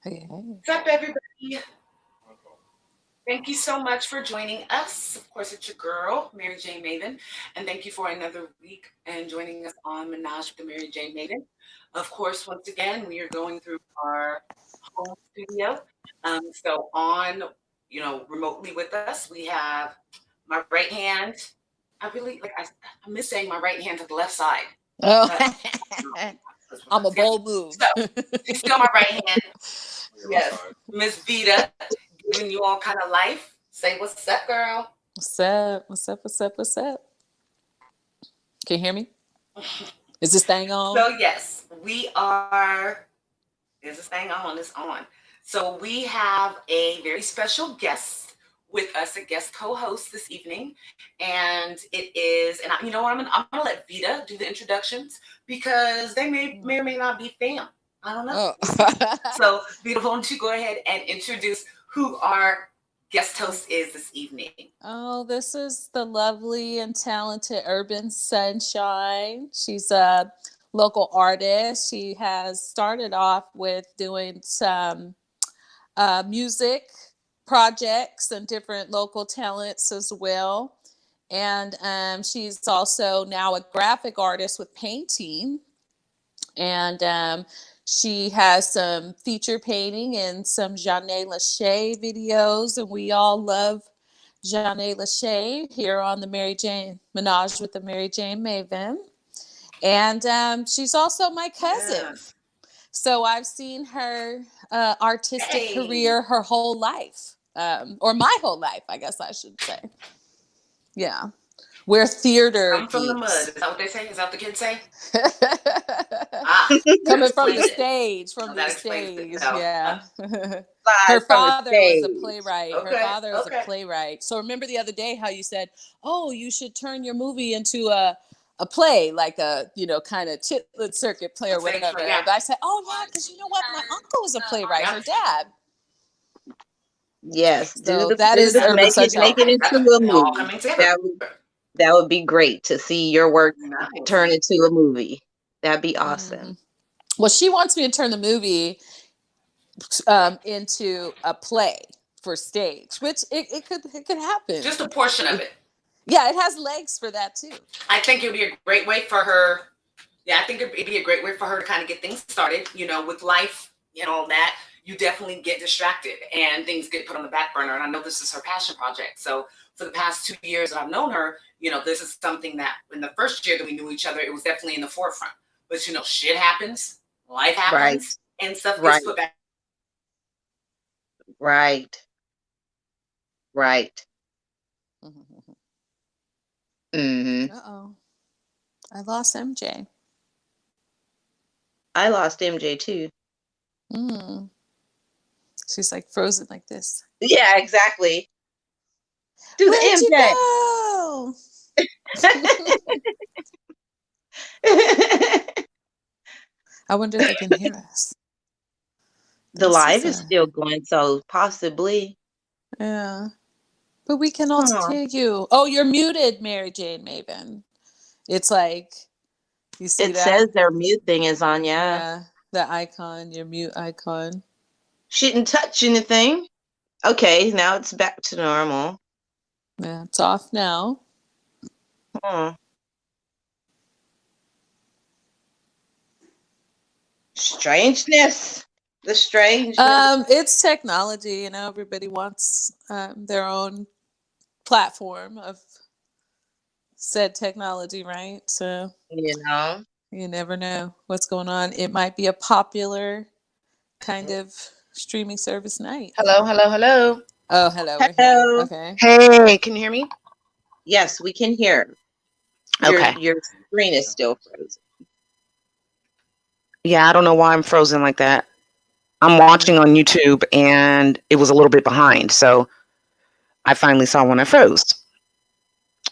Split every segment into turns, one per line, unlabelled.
Hey, hey.
What's up, everybody? Thank you so much for joining us. Of course, it's your girl, Mary J. Maven. And thank you for another week and joining us on Menage with the Mary J. Maven. Of course, once again, we are going through our home studio. Remotely with us, we have my right hand. I miss saying my right hand to the left side.
Oh,
But
I'm a bold move.
so she's still my right hand. Yes. Miss Vita, giving you all kind of life. Say what's up, girl.
What's up? What's up? What's up? What's up? Can you hear me? Is this thing on?
So yes, we are. Is this thing on? It's on. So we have a very special guest with us, a guest co-host this evening, and it is. And you know what? I'm gonna let Vita do the introductions because they may or may not be fam. I don't know.
Oh.
So Vita, why don't you go ahead and introduce who our guest host is this evening?
Oh, this is the lovely and talented Urban Sunshine. She's a local artist. She has started off with doing some music projects and different local talents as well. And she's also now a graphic artist with painting. And she has some feature painting and some Jeanne Lachey videos. And we all love Jeanne Lachey here on the Mary Jane Menage with the Mary Jane Maven. And she's also my cousin.
Yes.
So I've seen her artistic
Hey.
career her whole life, or my whole life, I guess I should say. Yeah. We're theater
I'm from the mud.
geeks.
Is that what they say? Is that what the kids say?
Coming from the
explains it.
stage, from the
That explains
stage,
itself.
yeah.
Live
Her
from the
father was a
stage.
playwright. Her
Okay,
father was
okay.
a playwright. So remember the other day how you said, "Oh, you should turn your movie into a play, like a kind of Chitlin Circuit play or
A stage
whatever."
play, yeah.
But I said, "Oh yeah, because you know what, my uncle was a playwright.
Yeah.
Her dad."
Yes,
So that is Urban
make it
Sunshine.
into a
All
movie.
coming together.
That would be great to see your work
Nice.
turn into a movie. That'd be awesome.
Mhm. Well, she wants me to turn the movie into a play for stage, which it could happen.
Just a portion of it.
Yeah, it has legs for that too.
I think it would be a great way for her. Yeah, I think it'd be a great way for her to kind of get things started. With life and all that, you definitely get distracted and things get put on the back burner. And I know this is her passion project. So for the past 2 years that I've known her, this is something that in the first year that we knew each other, it was definitely in the forefront. But shit happens, life happens, and stuff gets put back.
Right. Mm-hmm.
Uh-oh. I lost MJ.
I lost MJ too.
She's like frozen like this.
Yeah, exactly. Do
Where'd
the
you
MJ.
go? I wonder if they can hear us.
The live is still going, so possibly.
Yeah. But we can also hear you. Oh, you're muted, Mary Jane Maven. It's like, you see
It
that?
says their mute thing is on,
Yeah. The icon, your mute icon.
She didn't touch anything. Okay, now it's back to normal.
Yeah, it's off now.
Strangeness. The strangeness.
It's technology, everybody wants their own platform of said technology, right? So you never know what's going on. It might be a popular kind of streaming service night.
Hello.
Oh, hello.
Hello.
Okay.
Hey, can you hear me?
Yes, we can hear.
Okay.
Your screen is still frozen.
Yeah, I don't know why I'm frozen like that. I'm watching on YouTube and it was a little bit behind. So I finally saw when I froze.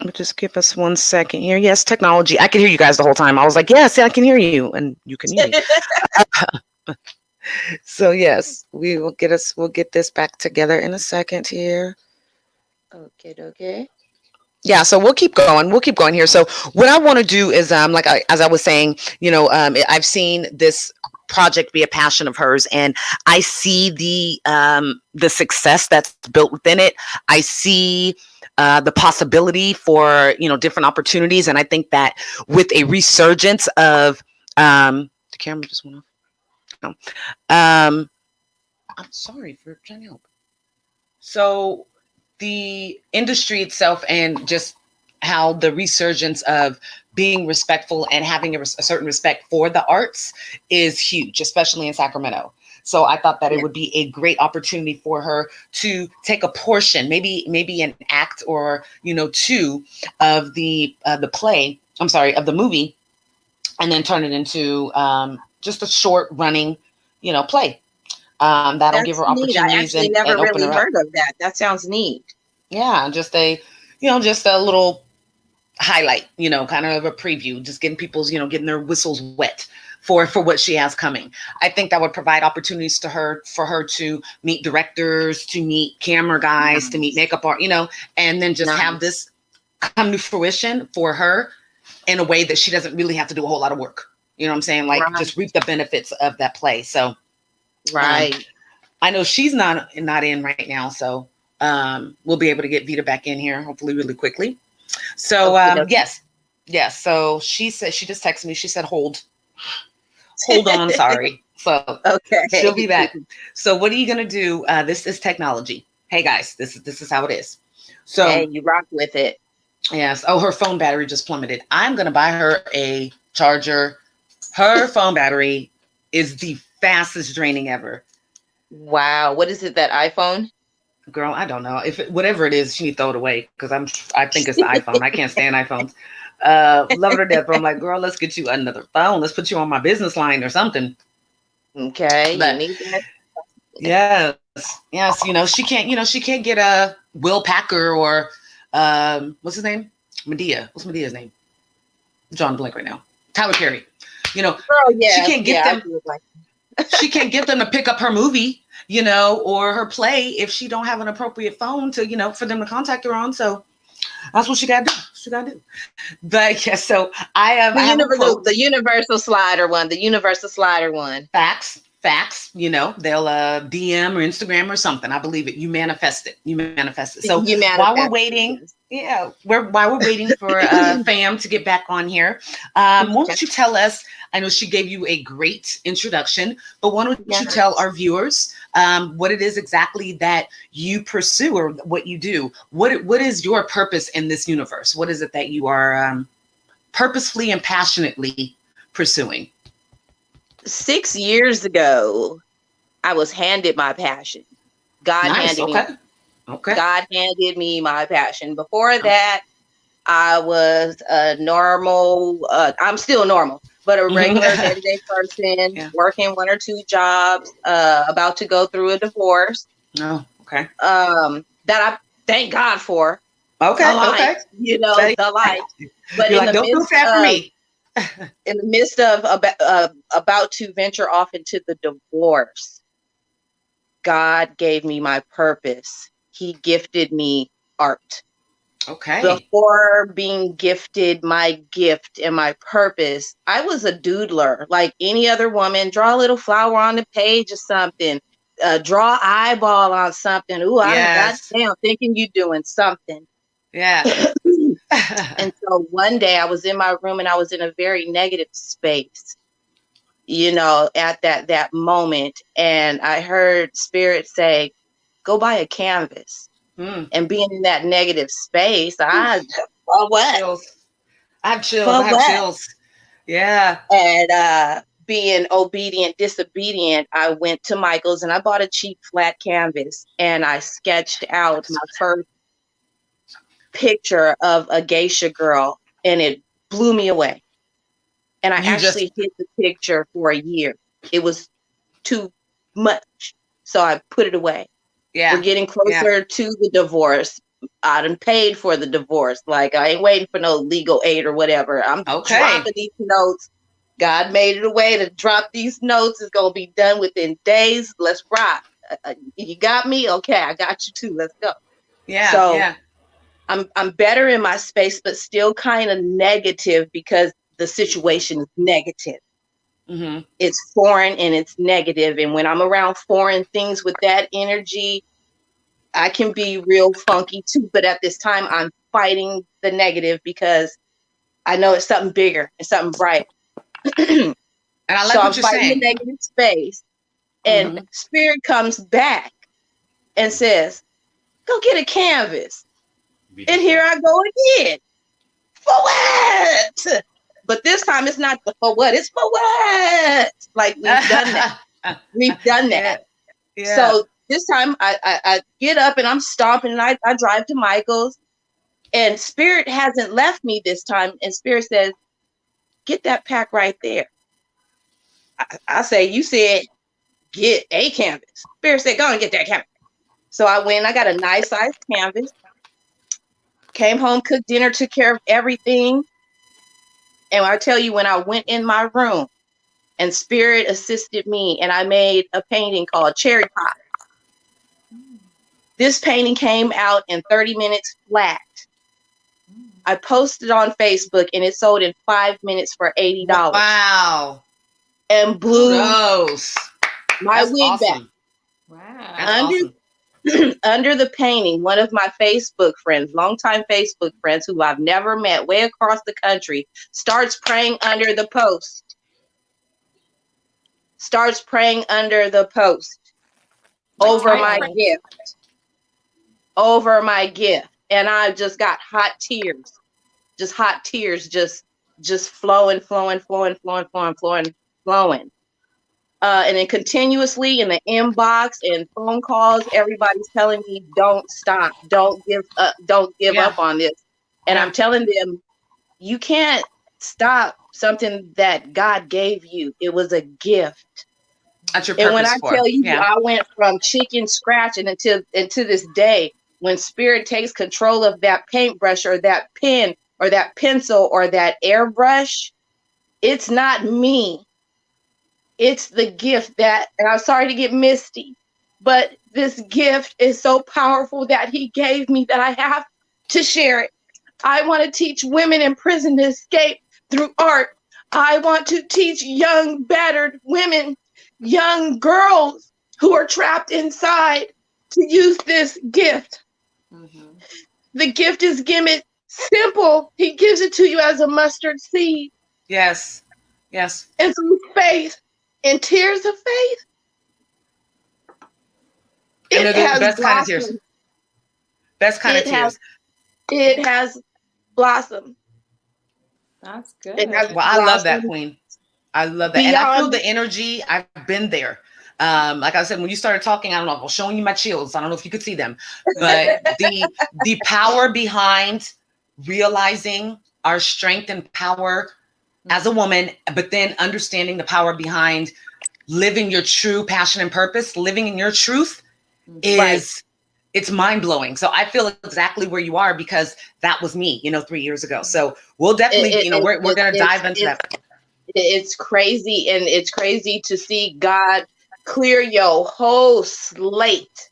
But just give us 1 second here. Yes, technology. I can hear you guys the whole time. I was like, yes, I can hear you. And you can hear me. So yes, we'll get this back together in a second here.
Okay.
Yeah, so we'll keep going. here. So what I want to do is as I was saying, I've seen this project be a passion of hers, and I see the success that's built within it. I see the possibility for, you know, different opportunities, and I think that with a resurgence of the camera just went off. No. I'm sorry for trying to help. So the industry itself, and just how the resurgence of being respectful and having a certain respect for the arts is huge, especially in Sacramento. So I thought that it would be a great opportunity for her to take a portion, maybe an act or, you know, two of the play. I'm sorry, of the movie, and then turn it into just a short running, you know, play. That'll give her
Neat.
opportunities
I actually
and
never
open
really
her up.
heard of that. That sounds neat.
Yeah, just a little highlight, you know, kind of a preview, just getting people's, you know, getting their whistles wet for what she has coming. I think that would provide opportunities for her to meet directors, to meet camera guys, to meet makeup art, you know, and then just have this come to fruition for her in a way that she doesn't really have to do a whole lot of work. You know what I'm saying? Like just reap the benefits of that play. So I know she's not in right now, so we'll be able to get Vita back in here hopefully really quickly. So yes. So she said, she just texted me. She said, hold on. Sorry. So she'll be back. So what are you gonna do? This is technology. Hey guys, this is how it is. So
hey, you rock with it.
Yes. Oh, her phone battery just plummeted. I'm gonna buy her a charger. Her phone battery is the fastest draining ever.
Wow. What is it, that iPhone?
Girl, I don't know. Whatever it is, she need to throw it away, because I think it's the iPhone. I can't stand iPhones. Love it to death, but I'm like, girl, let's get you another phone. Let's put you on my business line or something.
Okay.
But,
you need that.
Yes. You know, she can't get a Will Packer or what's his name? Medea. What's Medea's name? John blank right now. Tyler Perry. You know, she can't get them. She can't get them to pick up her movie, you know, or her play if she don't have an appropriate phone to, you know, for them to contact her on. So that's what she got to do. But yeah, so I have
the universal slider one.
Facts, you know, they'll DM or Instagram or something. I believe it. You manifest it. So while we're waiting, while we're waiting for Fam to get back on here, why don't you tell us, I know she gave you a great introduction, but why don't you tell our viewers what it is exactly that you pursue or what you do? What is your purpose in this universe? What is it that you are purposefully and passionately pursuing?
6 years ago, I was handed my passion. God handed me my passion. Before that, I was a normal, I'm still normal, but a regular day-to-day person, working 1 or 2 jobs, about to go through a divorce.
Oh, okay.
That I thank God for.
Okay.
You know, the life. But
you're like, don't feel sad for me.
In the midst of about to venture off into the divorce, God gave me my purpose. He gifted me art.
Okay.
Before being gifted my gift and my purpose, I was a doodler, like any other woman. Draw a little flower on the page or something. Draw eyeball on something. Ooh, I'm goddamn thinking you doing something.
Yeah.
And so one day I was in my room and I was in a very negative space, you know, at that moment. And I heard Spirit say, go buy a canvas. And being in that negative space, I have chills. Yeah. And being obedient, disobedient, I went to Michael's and I bought a cheap flat canvas and I sketched out my first picture of a geisha girl, and it blew me away. And I actually hid the picture for a year. It was too much. So I put it away. We're getting closer to the divorce. I done paid for the divorce. Like, I ain't waiting for no legal aid or whatever. I'm dropping these notes. God made it a way to drop these notes. It's going to be done within days. Let's rock. You got me? Okay, I got you too. Let's go. I'm better in my space, but still kind of negative because the situation is negative. It's foreign and it's negative. And when I'm around foreign things with that energy, I can be real funky too. But at this time, I'm fighting the negative because I know it's something bigger, it's something bright.
And I like
so
what
I'm
you're
fighting
saying.
the negative space. And spirit comes back and says, go get a canvas. And here I go again. For what? But this time it's not the for what, it's for what? Like we've done that. We've done that.
Yeah.
So this time I get up and I'm stomping and I drive to Michael's, and Spirit hasn't left me this time. And Spirit says, get that pack right there. I say, you said get a canvas. Spirit said, go and get that canvas. So I went, I got a nice sized canvas, came home, cooked dinner, took care of everything. And I tell you, when I went in my room and Spirit assisted me and I made a painting called Cherry Pie. This painting came out in 30 minutes flat. I posted on Facebook and it sold in 5 minutes for $80.
Wow.
And blew my
That's
wig
awesome.
Wow.
That's awesome.
Under the painting, one of my Facebook friends, longtime Facebook friends who I've never met, way across the country, starts praying under the post. Starts praying under the post over my gift. Over my gift. And I just got hot tears. Just hot tears, just flowing. And then continuously in the inbox and phone calls, everybody's telling me, don't stop, don't give up on this. And I'm telling them, you can't stop something that God gave you. It was a gift.
That's your
purpose. And when I tell you, I went from chicken scratch and until this day, when Spirit takes control of that paintbrush or that pen or that pencil or that airbrush, it's not me. It's the gift that, and I'm sorry to get misty, but this gift is so powerful that he gave me that I have to share it. I want to teach women in prison to escape through art. I want to teach young, battered women, young girls who are trapped inside to use this gift. The gift is given simple. He gives it to you as a mustard seed.
Yes.
And through faith. And tears of faith.
It has best kind of tears. Best kind of tears.
It has blossomed.
That's good.
I love that, Queen. I love that. And I feel the energy. I've been there. Like I said, when you started talking, I don't know, I was showing you my chills. I don't know if you could see them, but the power behind realizing our strength and power as a woman, but then understanding the power behind living your true passion and purpose, living in your truth it's mind-blowing. So I feel exactly where you are because that was me, 3 years ago. So we'll definitely, we're going to dive into that.
It's crazy. And it's crazy to see God clear your whole slate,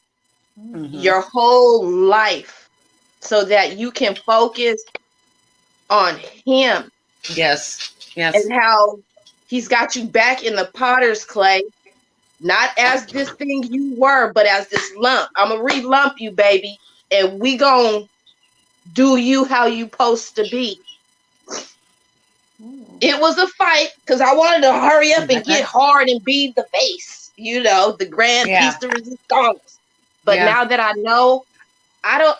your whole life so that you can focus on him.
Yes.
And how he's got you back in the potter's clay, not as this thing you were, but as this lump. I'm going to re-lump you, baby. And we going to do you how you supposed to be. It was a fight because I wanted to hurry up and get hard and be the face, the grand piece de resistance. But now that I know, I don't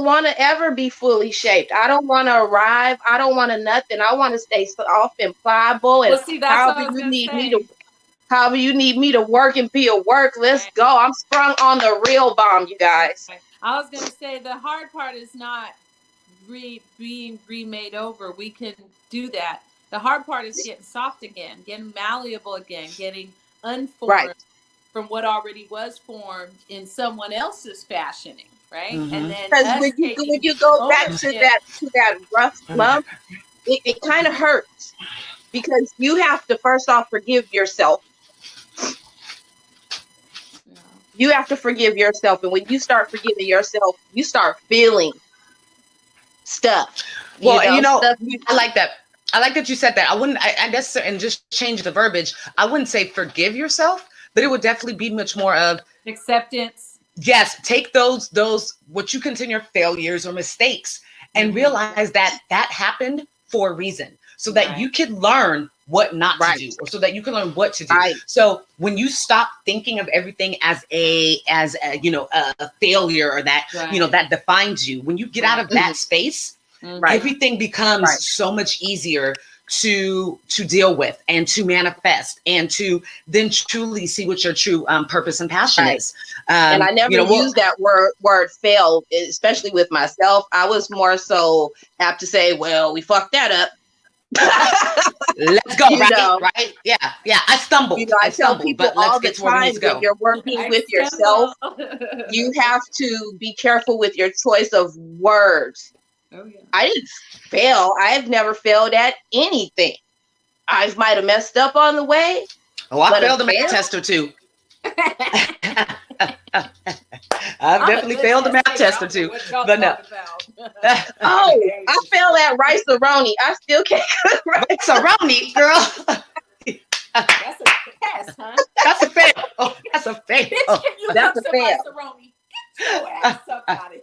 want to ever be fully shaped. I don't want to arrive. I don't want to nothing. I want to stay soft and pliable. And however you need me to work and be a work, let's go. I'm sprung on the real bomb, you guys.
I was going to say the hard part is not being remade over. We can do that. The hard part is getting soft again, getting malleable again, getting unformed from what already was formed in someone else's fashioning. Right. And then
when you go back to that rough lump, it kind of hurts because you have to first off forgive yourself. You have to forgive yourself. And when you start forgiving yourself, you start feeling stuff.
Well, stuff I like that.
I like that you said that. I guess, and just change the verbiage. I wouldn't say forgive yourself, but it would definitely be much more of
acceptance.
Yes, take those what you consider failures or mistakes and realize that happened for a reason, so that you can learn what not to do, or so that you can learn what to do. So when you stop thinking of everything as a failure, or that that defines you, when you get out of that space, everything becomes so much easier to deal with and to manifest and to then truly see what your true purpose and passion is.
And I never used that word fail, especially with myself. I was more so apt to say, well, we fucked that up.
Let's go, right? Yeah. I stumbled.
I tell people all the time, when you're working with yourself, you have to be careful with your choice of words. Oh, yeah. I didn't fail. I have never failed at anything. I might have messed up on the way.
Oh, I failed a math test or two. I've definitely failed a math test or two, but no.
Oh, I failed at rice-a-roni. I still can't cook
rice-a-roni, girl.
That's a pass, huh?
That's a fail. Oh, that's a fail.
That's a fail.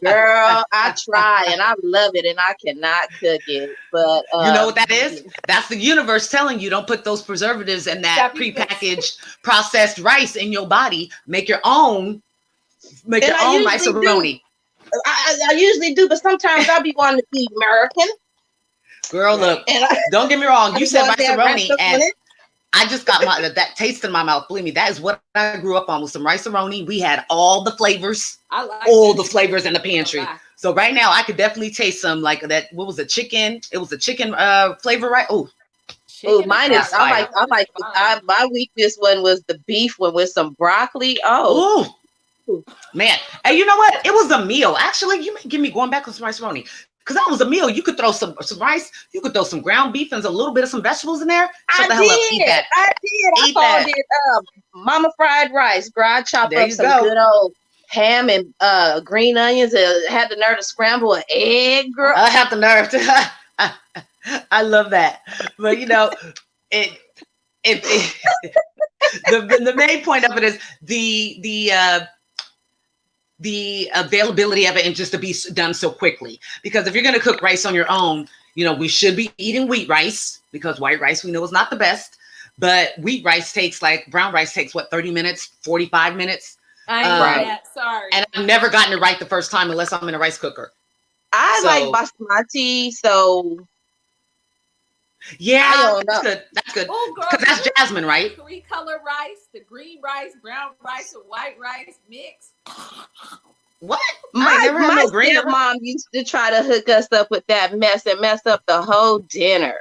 Girl, I try and I love it, and I cannot cook it. But
you know what that is? That's the universe telling you, don't put those preservatives and that prepackaged processed rice in your body. Make your own. Make your own rice-a-roni.
I usually do, but sometimes I'll be wanting to be American.
Girl, look, don't get me wrong. You said rice-a-roni, and I just got that taste in my mouth. Believe me, that is what I grew up on, with some rice-a-roni. We had all the flavors, all the flavors in the pantry. So right now, I could definitely taste some like that. What was it? Chicken? It was a chicken flavor, right? Oh,
mine is. I like. My weakness one was the beef one with some broccoli. Oh.
Ooh. Man, and you know what? It was a meal. Actually, you may give me going back with some rice-a-roni. Because that was a meal. You could throw some rice, you could throw some ground beef and a little bit of some vegetables in there.
Shut the hell up. Eat that. I did. I called it Mama Fried Rice. Girl, I chopped up some good old ham and green onions, and had the nerve to scramble an egg, girl.
I have the nerve to. I love that. But you know, the main point of it is the availability of it, and just to be done so quickly. Because if you're going to cook rice on your own, you know, we should be eating wheat rice, because white rice we know is not the best. But wheat rice takes, like brown rice takes, what, 30 minutes, 45 minutes?
I know that. Sorry.
And I've never gotten it right the first time unless I'm in a rice cooker.
I like basmati, so
yeah, that's good. That's good. Because that's jasmine, right?
3-color rice, the green rice, brown rice, and white rice mix.
What?
My stepmom used to try to hook us up with that mess and mess up the whole dinner.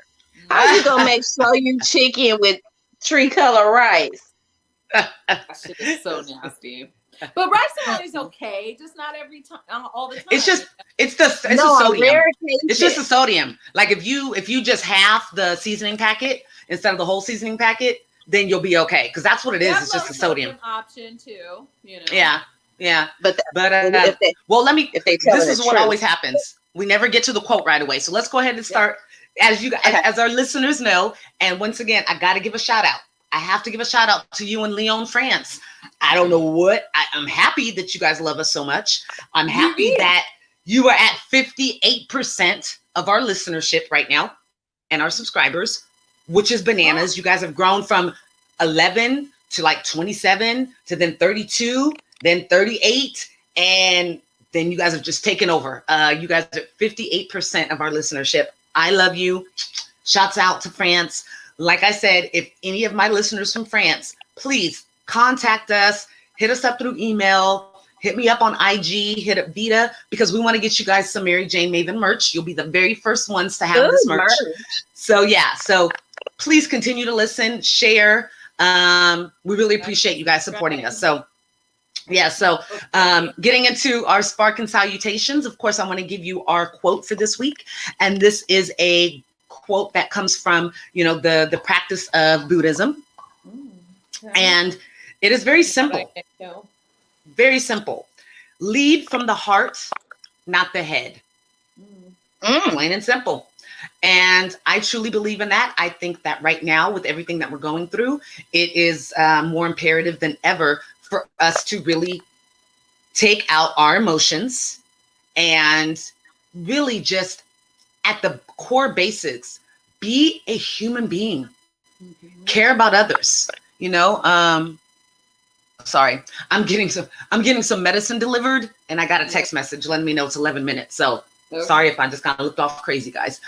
How you gonna make soyun chicken with 3-color rice?
That shit is so nasty. But rice-a-roni is okay, just not every time, all the time.
It's the sodium. It's just the sodium. Like if you just half the seasoning packet instead of the whole seasoning packet, then you'll be okay. Because that's what it is. It's just the sodium.
An option too, you know.
Yeah. But
this
is what always happens. We never get to the quote right away. So let's go ahead and start. As our listeners know, and once again, I got to give a shout out. I have to give a shout out to you in Lyon, France. I don't know what. I'm happy that you guys love us so much. I'm happy that you are at 58% of our listenership right now and our subscribers, which is bananas. You guys have grown from 11 to like 27 to then 32, then 38. And then you guys have just taken over. You guys are 58% of our listenership. I love you. Shouts out to France. Like I said, if any of my listeners from France, please contact us, hit us up through email, hit me up on IG, hit up Vita, because we want to get you guys some Mary Jane Maven merch. You'll be the very first ones to have this merch. So yeah, so please continue to listen, share. We really appreciate you guys supporting us. So yeah, so getting into our spark and salutations, of course, I want to give you our quote for this week. And this is a quote that comes from, you know, the practice of Buddhism. And it is very simple. Very simple. Lead from the heart, not the head. Plain and simple.
And I truly believe in that. I think that right now, with everything that we're going through, it is more imperative than ever for us to really take out our emotions and really just at the core basics, be a human being, care about others, you know. Sorry, I'm getting some medicine delivered, and I got a text message letting me know it's 11 minutes. So sorry if I just kind of looked off crazy, guys.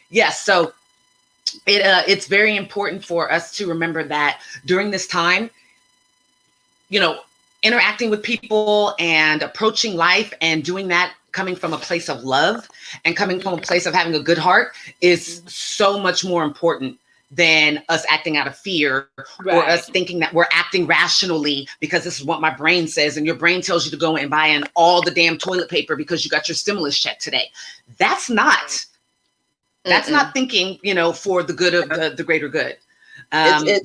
Yes, so it's very important for us to remember that during this time, you know, interacting with people and approaching life and doing that coming from a place of love and coming from a place of having a good heart is so much more important than us acting out of fear or us thinking that we're acting rationally because this is what my brain says, and your brain tells you to go and buy in all the damn toilet paper because you got your stimulus check today. That's not thinking, you know, for the good of the greater good.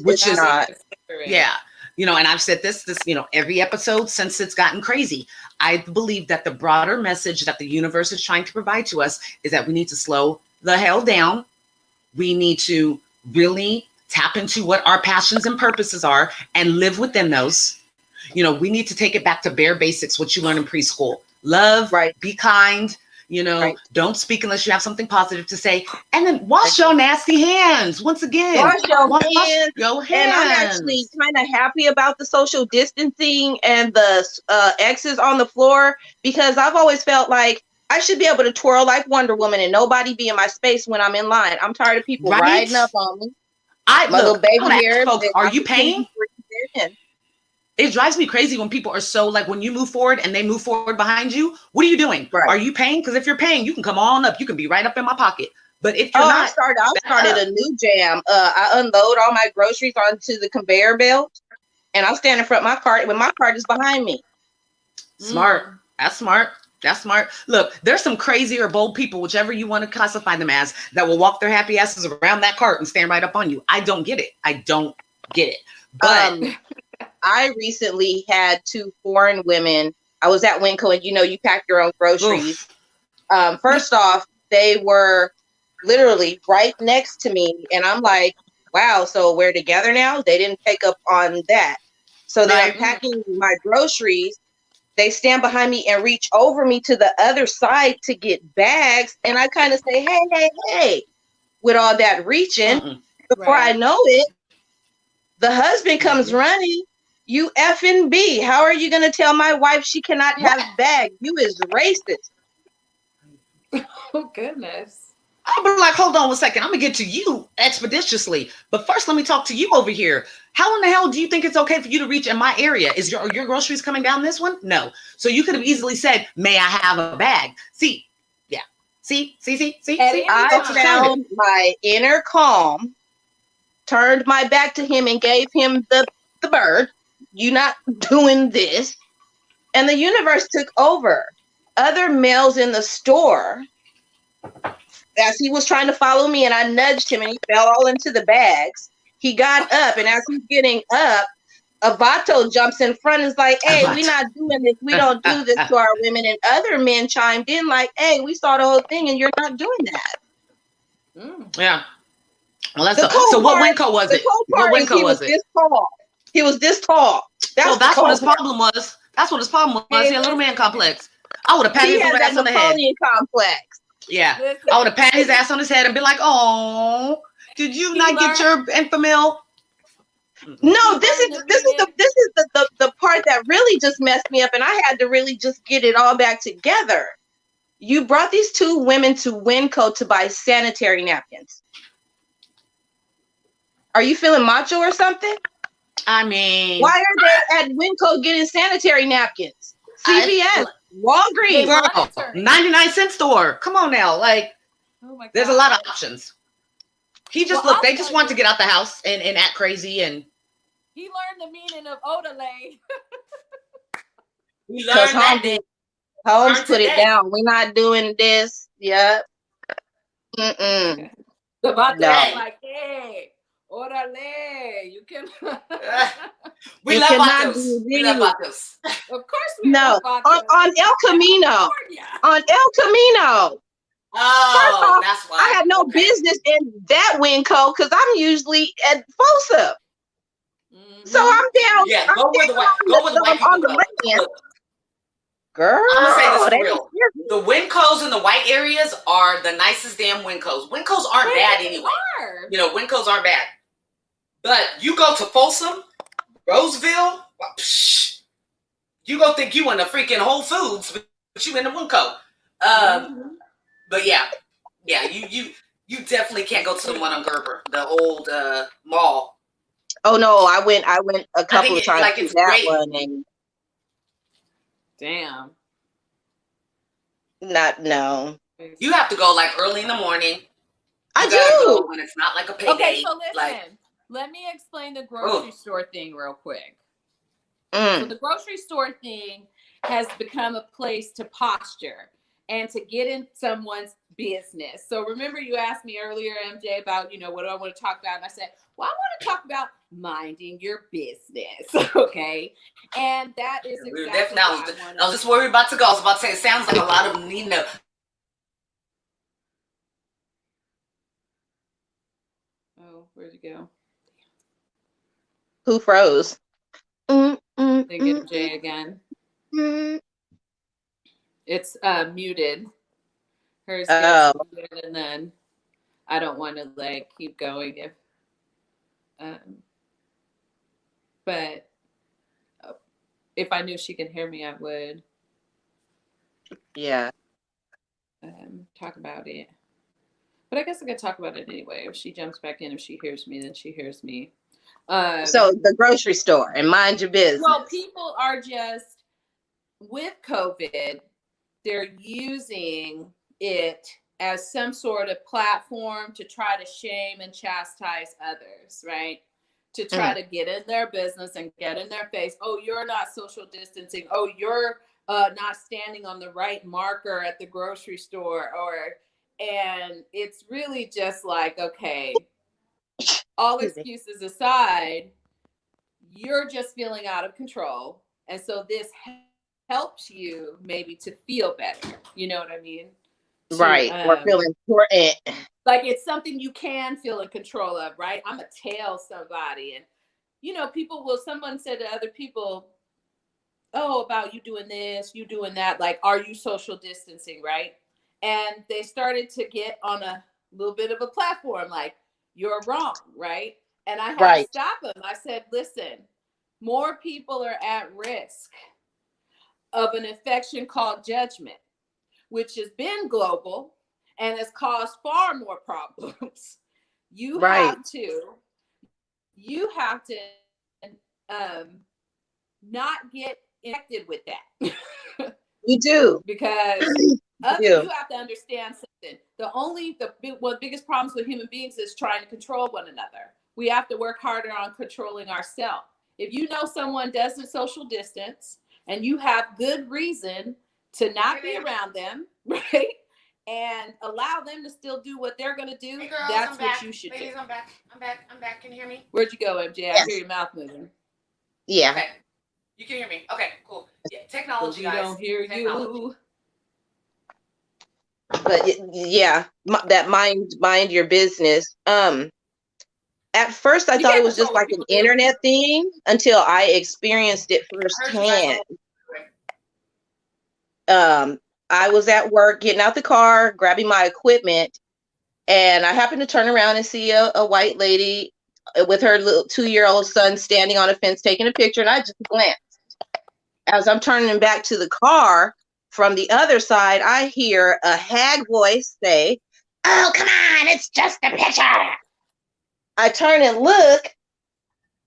Which is not. Yeah. You know, and I've said this, you know, every episode since it's gotten crazy. I believe that the broader message that the universe is trying to provide to us is that we need to slow the hell down. We need to really tap into what our passions and purposes are and live within those. You know, we need to take it back to bare basics, what you learn in preschool. Love, be kind, you know, don't speak unless you have something positive to say. And then wash your nasty hands. Once again,
wash your hands.
And
I'm actually kind of happy about the social distancing and the X's on the floor, because I've always felt like I should be able to twirl like Wonder Woman and nobody be in my space when I'm in line. I'm tired of people riding up on me. My little baby here.
Are you paying? It drives me crazy when people are so like, when you move forward and they move forward behind you, what are you doing? Are you paying? Because if you're paying, you can come on up. You can be right up in my pocket. But if you're not, I started a new jam. I unload all my groceries onto the conveyor belt, and I'm standing in front of my cart when my cart is behind me. Smart. That's smart. That's smart. Look, there's some crazy or bold people, whichever you want to classify them as, that will walk their happy asses around that cart and stand right up on you. I don't get it. But
I recently had 2 foreign women. I was at Winco, and you know, you pack your own groceries. First off, they were literally right next to me, and I'm like, wow, so we're together now? They didn't pick up on that. So then I'm packing my groceries. They stand behind me and reach over me to the other side to get bags. And I kind of say, hey, with all that reaching. Before I know it, the husband comes running. You effing B. How are you going to tell my wife she cannot have bags? You is racist.
Oh, goodness.
I'll be like, hold on 1 second. I'm going to get to you expeditiously. But first, let me talk to you over here. How in the hell do you think it's okay for you to reach in my area? Is your groceries coming down this one? No. So you could have easily said, may I have a bag? See?
I found my inner calm, turned my back to him and gave him the bird. You not doing this. And the universe took over. Other males in the store, as he was trying to follow me, and I nudged him and he fell all into the bags. He got up, and as he's getting up, a Vato jumps in front and is like, hey, we're not doing this. We don't do this to our women. And other men chimed in like, hey, we saw the whole thing and you're not doing that.
Yeah. Well, that's so what Winco was it? What Winco was it?
This tall. He was this tall.
That's what his problem was. That's what his problem was. He had a little man complex. I would have patted his ass on the head.
Napoleon complex.
Yeah. I would have patted his ass on his head and be like, oh, did you not get your Enfamil?
No, this is the part that really just messed me up, and I had to really just get it all back together. You brought these 2 women to Winco to buy sanitary napkins. Are you feeling macho or something?
I mean,
why are they at Winco getting sanitary napkins? CVS, Walgreens,
girl, 99-cent store. Come on now, like, there's a lot of options. He just they just want to get out the house and act crazy, and
he learned the meaning of Odelay.
He learned that.
Holmes put it down. We're not doing this. Yep.
The Vato like, hey, Orale, you can.
We love Vatos. We love Vatos.
Of course we love Vatos.
On El Camino. On El Camino. First off,
that's why.
I have no business in that Winco because I'm usually at Fosa. So I'm down.
Yeah,
I'm
go where the white
on
people
the
go.
land.
Look,
Girl,
I'm gonna say this for
they
real. The Wincos in the white areas are the nicest damn Wincos. Wincos aren't bad anyway. You know, Wincos aren't bad. But you go to Folsom, Roseville, you go think you in the freaking Whole Foods, but you in the Winco. But yeah, you definitely can't go to the one on Gerber, the old mall.
Oh no, I went a couple of times to that
great.
one and
damn.
No.
You have to go like early in the morning.
I do
go when it's not like a payday.
Okay, so listen. Let me explain the grocery store thing real quick. So the grocery store thing has become a place to posture and to get in someone's business. So remember you asked me earlier, MJ, about, what do I want to talk about? And I said, well, I want to talk about minding your business. Okay. And that is exactly what
I was just worried about to go. I was about to say, it sounds like a lot of needing to.
Oh, where'd you go?
Who froze?
Think MJ again. It's muted. Hers gets muted, and then I don't want to keep going if but if I knew she could hear me, I would talk about it. But I guess I could talk about it anyway. If she jumps back in, if she hears me, then she hears me.
So the grocery store and mind your business.
Well, people are just, with COVID, they're using it as some sort of platform to try to shame and chastise others, right? To try to get in their business and get in their face. Oh, you're not social distancing. Oh, you're not standing on the right marker at the grocery store. And it's really just like, okay, all excuses aside, you're just feeling out of control. And so this helps you maybe to feel better. You know what I mean?
Right. Or feel important.
Like it's something you can feel in control of, right? I'm going to tell somebody. And, someone said to other people, oh, about you doing this, you doing that. Like, are you social distancing, right? And they started to get on a little bit of a platform, like, you're wrong, right? And I had to stop them. I said, listen, more people are at risk of an infection called judgment, which has been global and has caused far more problems. You have to not get infected with that.
You do.
Because you have to understand something. One of the biggest problems with human beings is trying to control one another. We have to work harder on controlling ourselves. If you know someone doesn't social distance and you have good reason to not be around them, right? And allow them to still do what they're going to do,
girls,
that's what you should do.
I'm back. Can you hear me?
Where'd you go, MJ?
Yes.
I hear your mouth moving.
Yeah.
Okay. You can hear me. Okay, cool. Yeah, technology, guys.
We don't hear you.
But yeah, that mind your business. At first I thought it was just like an internet thing until I experienced it firsthand. I was at work getting out the car, grabbing my equipment, and I happened to turn around and see a white lady with her little 2-year-old son standing on a fence taking a picture, and I just glanced. As I'm turning back to the car, from the other side, I hear a hag voice say, "Oh, come on, it's just a picture." I turn and look,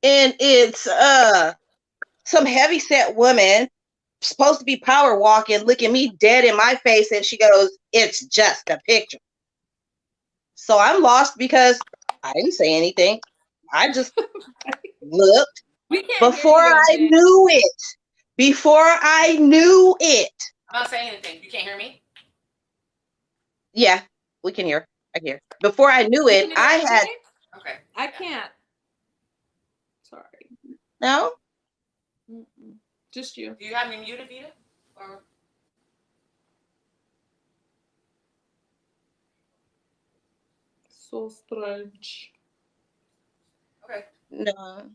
and it's some heavy-set woman, supposed to be power walking, looking me dead in my face, and she goes, "It's just a picture." So I'm lost because I didn't say anything. I just looked. Before I knew it.
I'm not saying anything. You can't hear me?
Yeah, we can hear. I hear. Before I knew it, I had.
Okay.
I can't. Sorry.
No?
Mm-mm. Just you.
Do you have me muted, Vita? Or... Okay. You can hear me? Okay, cool. Yeah, technology, guys.
You don't hear you.
Technology.
MJ, I hear your mouth moving.
Okay.
so strange.
Okay.
No.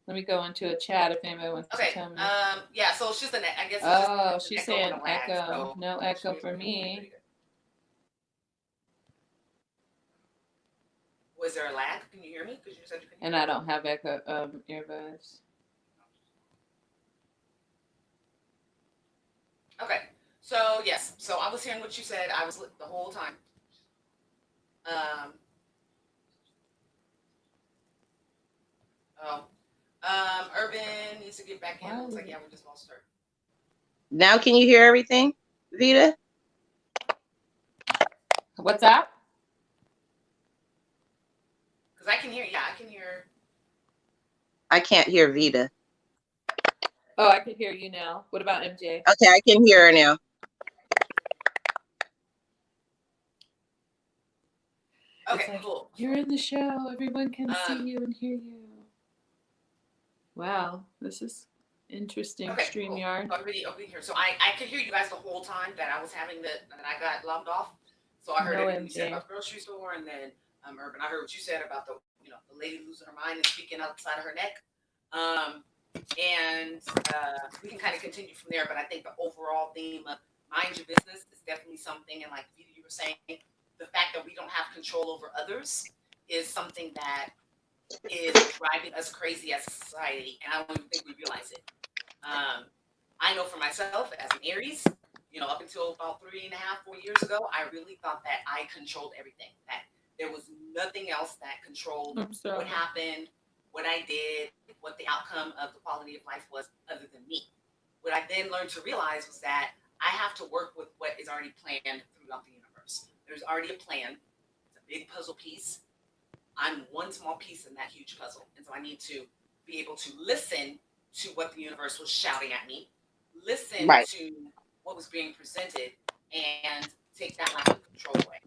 Let me go into a chat if anybody wants to tell me.
Yeah, so it's just an, I guess.
Oh,
it's
she's
echo
saying
and a lag,
echo.
so
No echo for me.
Was there a lag? Can you hear me? Because you said you couldn't.
And I don't have echo earbuds.
Okay. So yes. So I was hearing what you said. I was the whole time. Urban needs to get back in. Looks like we just lost her.
Now can you hear everything, Vita?
What's that?
Because I can hear. Yeah, I can hear.
I can't hear Vita.
Oh, I can hear you now. What about MJ?
Okay, I can hear her now.
Okay, like, cool.
You're in the show. Everyone can see you and hear you. Wow, this is interesting.
Okay,
StreamYard.
Cool. Everybody here. So I could hear you guys the whole time that I was having that I got logged off. So I heard everything you said about the grocery store, and then Urban. I heard what you said about the lady losing her mind and speaking outside of her neck. And we can kind of continue from there. But I think the overall theme of mind your business is definitely something. And like you were saying, the fact that we don't have control over others is something that is driving us crazy as a society, and I don't even think we realize it. I know for myself as an Aries, up until about 3.5, 4 years ago, I really thought that I controlled everything. That there was nothing else that controlled what happened, what I did, what the outcome of the quality of life was, other than me. What I then learned to realize was that I have to work with what is already planned throughout the universe. There's already a plan. It's a big puzzle piece. I'm one small piece in that huge puzzle. And so I need to be able to listen to what the universe was shouting at me, listen to what was being presented, and take that lack of control away.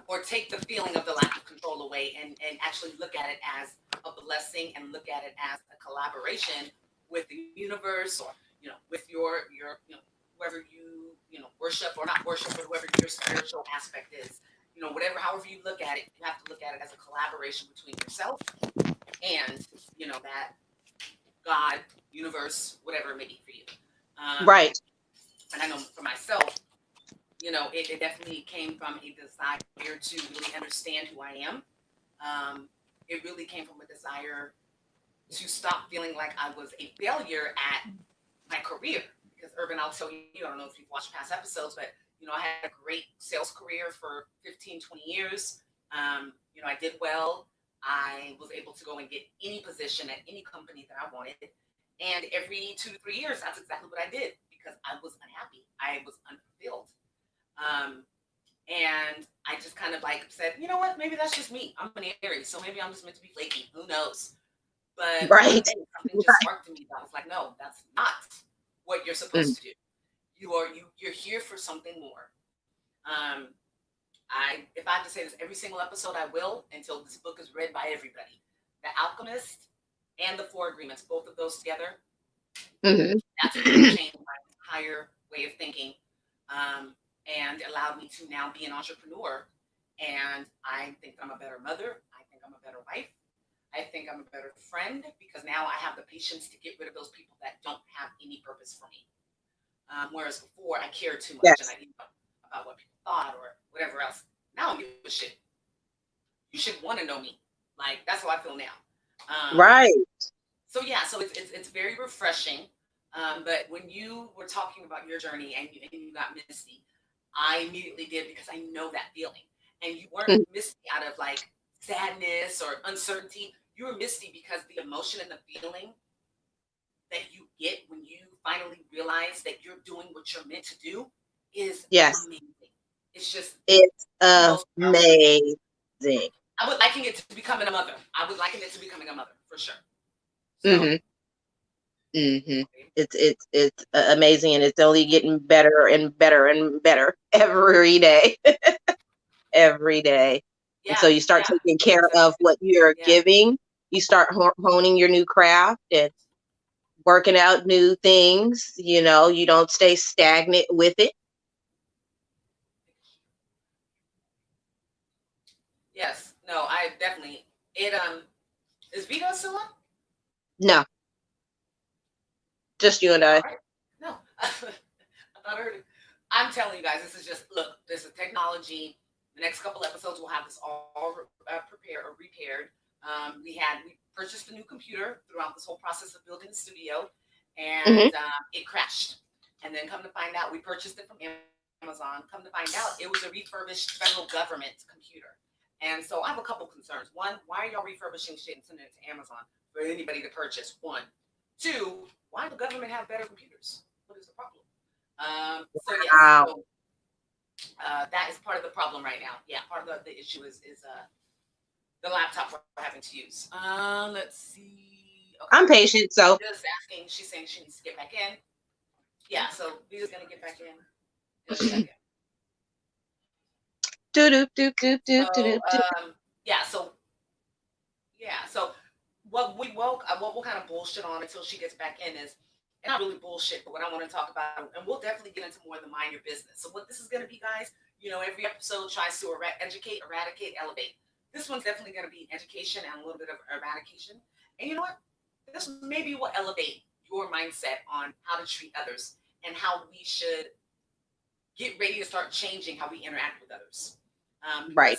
Or take the feeling of the lack of control away and actually look at it as a blessing and look at it as a collaboration with the universe, or with your whoever you worship or not worship, or whoever your spiritual aspect is. However you look at it, you have to look at it as a collaboration between yourself and, that God, universe, whatever it may be for you.
Right.
And I know for myself, it definitely came from a desire to really understand who I am. It really came from a desire to stop feeling like I was a failure at my career. Because Urban, I'll tell you, I don't know if you've watched past episodes, but I had a great sales career for 15, 20 years. I did well. I was able to go and get any position at any company that I wanted. And every 2 to 3 years, that's exactly what I did, because I was unhappy. I was unfulfilled. And I just kind of said, you know what, maybe that's just me. I'm an Aries, so maybe I'm just meant to be flaky. Who knows? But one day, something just sparked to me that I was like, no, that's not what you're supposed to do. You're here for something more. If I have to say this every single episode, I will, until this book is read by everybody. The Alchemist and the Four Agreements, both of those together, that's what changed my entire way of thinking, and allowed me to now be an entrepreneur. And I think I'm a better mother. I think I'm a better wife. I think I'm a better friend, because now I have the patience to get rid of those people that don't have any purpose for me. Whereas before, I cared too much, and I didn't know about what people thought or whatever else. Now I don't give a shit. You should want to know me. That's how I feel now.
Right.
So yeah, so it's very refreshing. But when you were talking about your journey and you got misty, I immediately did, because I know that feeling. And you weren't misty out of sadness or uncertainty. You were misty because the emotion and the feeling that you get when you finally realize that you're doing what you're meant to do is amazing. It's just
amazing.
I would liken it to becoming a mother. I would liken it to becoming a mother, for sure. So,
It's amazing, and it's only getting better and better and better every day. Every day. And so you start taking care of what you're giving. You start honing your new craft and working out new things. You don't stay stagnant with it.
Yes. No, I definitely. It is Vita still on?
No, just you and
All
I.
right. No, I thought I heard it. I'm telling you guys, this is just look. This is technology. The next couple episodes, we'll have this all prepared or repaired. We purchased a new computer throughout this whole process of building the studio, and it crashed. And then come to find out, we purchased it from Amazon. Come to find out, it was a refurbished federal government computer. And so I have a couple concerns. One, why are y'all refurbishing shit and sending it to Amazon for anybody to purchase? One. Two, why does the government have better computers? What is the problem? So yes,
Wow.
so, that is part of the problem right now. Yeah, part of the issue is the laptop we're having to use. Let's see. Okay.
I'm patient, so
Just asking. She's saying she needs to get back in. Yeah, so Vita's gonna get back in. So what we'll kind of bullshit on until she gets back in is, and not really bullshit, but what I want to talk about, and we'll definitely get into more of the mind your business. So what this is going to be, guys, every episode tries to educate, eradicate, elevate. This one's definitely going to be education and a little bit of eradication. And you know what? This maybe will elevate your mindset on how to treat others and how we should get ready to start changing how we interact with others.
Right.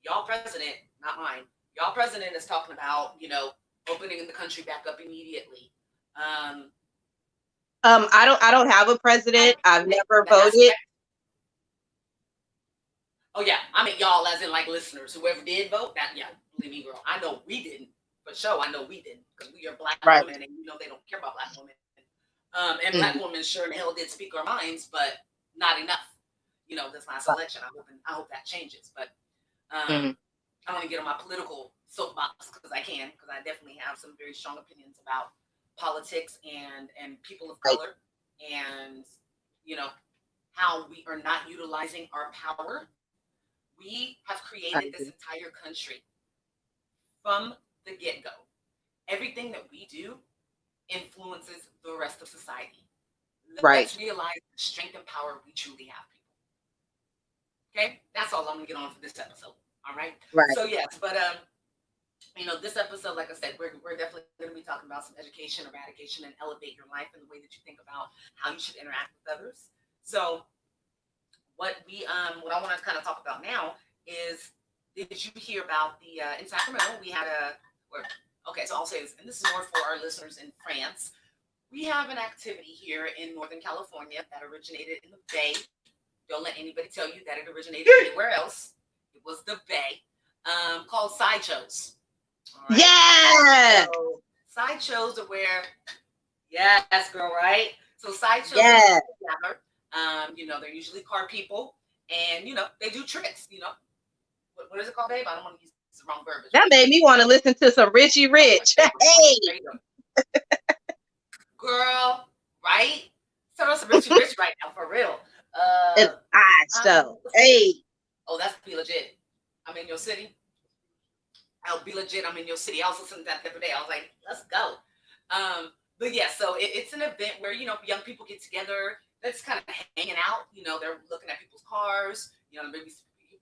Y'all president, not mine. Y'all president is talking about, opening the country back up immediately.
I don't have a president. I've never voted.
Oh yeah, I mean y'all as in like listeners. Whoever did vote, believe me, girl. I know we didn't. For sure, I know we didn't because we are Black women, and they don't care about Black women. And Black women sure in the hell did speak our minds, but not enough. This last election, I hope that changes. But I don't want to get on my political soapbox because I definitely have some very strong opinions about politics and people of color, and how we are not utilizing our power. We have created this entire country from the get-go. Everything that we do influences the rest of society. Let's realize the strength and power we truly have, people. Okay, that's all I'm gonna get on for this episode. All right. So yes, but this episode, like I said, we're definitely going to be talking about some education, eradication, and elevate your life and the way that you think about how you should interact with others. So what I want to kind of talk about now is, did you hear about the in Sacramento we had so I'll say this, and this is more for our listeners in France. We have an activity here in Northern California that originated in the Bay. Don't let anybody tell you that it originated anywhere else. It was the Bay, called sideshows. Right?
Yeah.
So sideshows are where, yes, girl, right? So sideshows
together.
They're usually car people, and they do tricks. What is it called, babe? I don't want to use the wrong verbiage.
That made me want to listen to some Richie Rich. Hey,
girl, right? So that's some Richie Rich right now, for real.
it's so. Hey.
Oh, that's Be Legit. I'm in your city. I'll Be Legit. I'm in your city. I also listened to that the other day. I was like, let's go. But yeah, so it's an event where, young people get together. They're just kind of hanging out. They're looking at people's cars. Maybe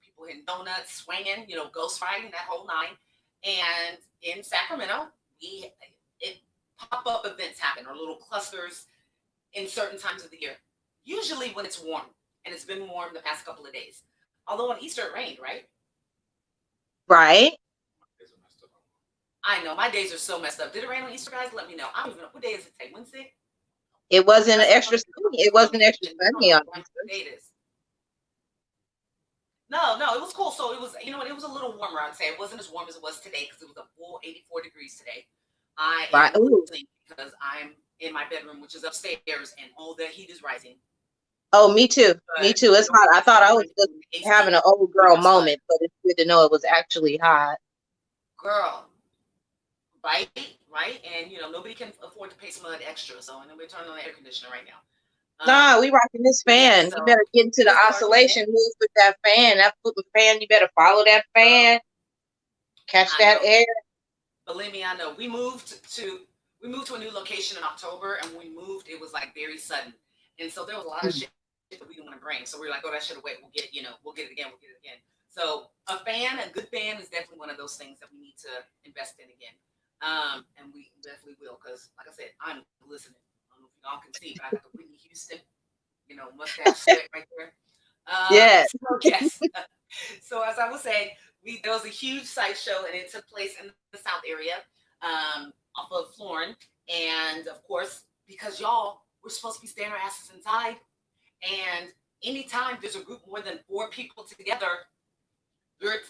people hitting donuts, swinging, ghost riding, that whole nine. And in Sacramento, pop-up events happen, or little clusters in certain times of the year. Usually when it's warm, and it's been warm the past couple of days. Although on Easter it rained, right?
Right.
I know, my days are so messed up. Did it rain on Easter, guys? Let me know. I don't even know. What day is it today? Wednesday?
It wasn't extra sunny. It wasn't extra sunny on Easter.
No, it was cool. So it was, it was a little warmer, I'd say. It wasn't as warm as it was today because it was a full 84 degrees today. I am listening because I'm in my bedroom, which is upstairs, and all the heat is rising.
Oh, me too. Me too. It's hot. I thought I was just having an old girl moment, but it's good to know it was actually hot.
Girl, right? And nobody can afford to pay some of that extra. So, and then we're turning on the air conditioner right now.
Nah, we rocking this fan. You better get into the oscillation moves with that fan. That fan, you better follow that fan. Catch that air.
Believe me, I know. We moved to a new location in October, and when we moved, it was like very sudden. And so there was a lot of shit that we didn't want to bring. So we were like, oh, that should have waited. We'll get it again. So a good fan is definitely one of those things that we need to invest in again. And we definitely will, because like I said, I'm listening. I don't know if y'all can see, but I got the Whitney Houston, mustache sweat right there.
Yes.
So yes. So as I was saying, there was a huge sideshow, and it took place in the South area, off of Florin. And of course, because we're supposed to be staying our asses inside, and anytime there's a group more than 4 people together,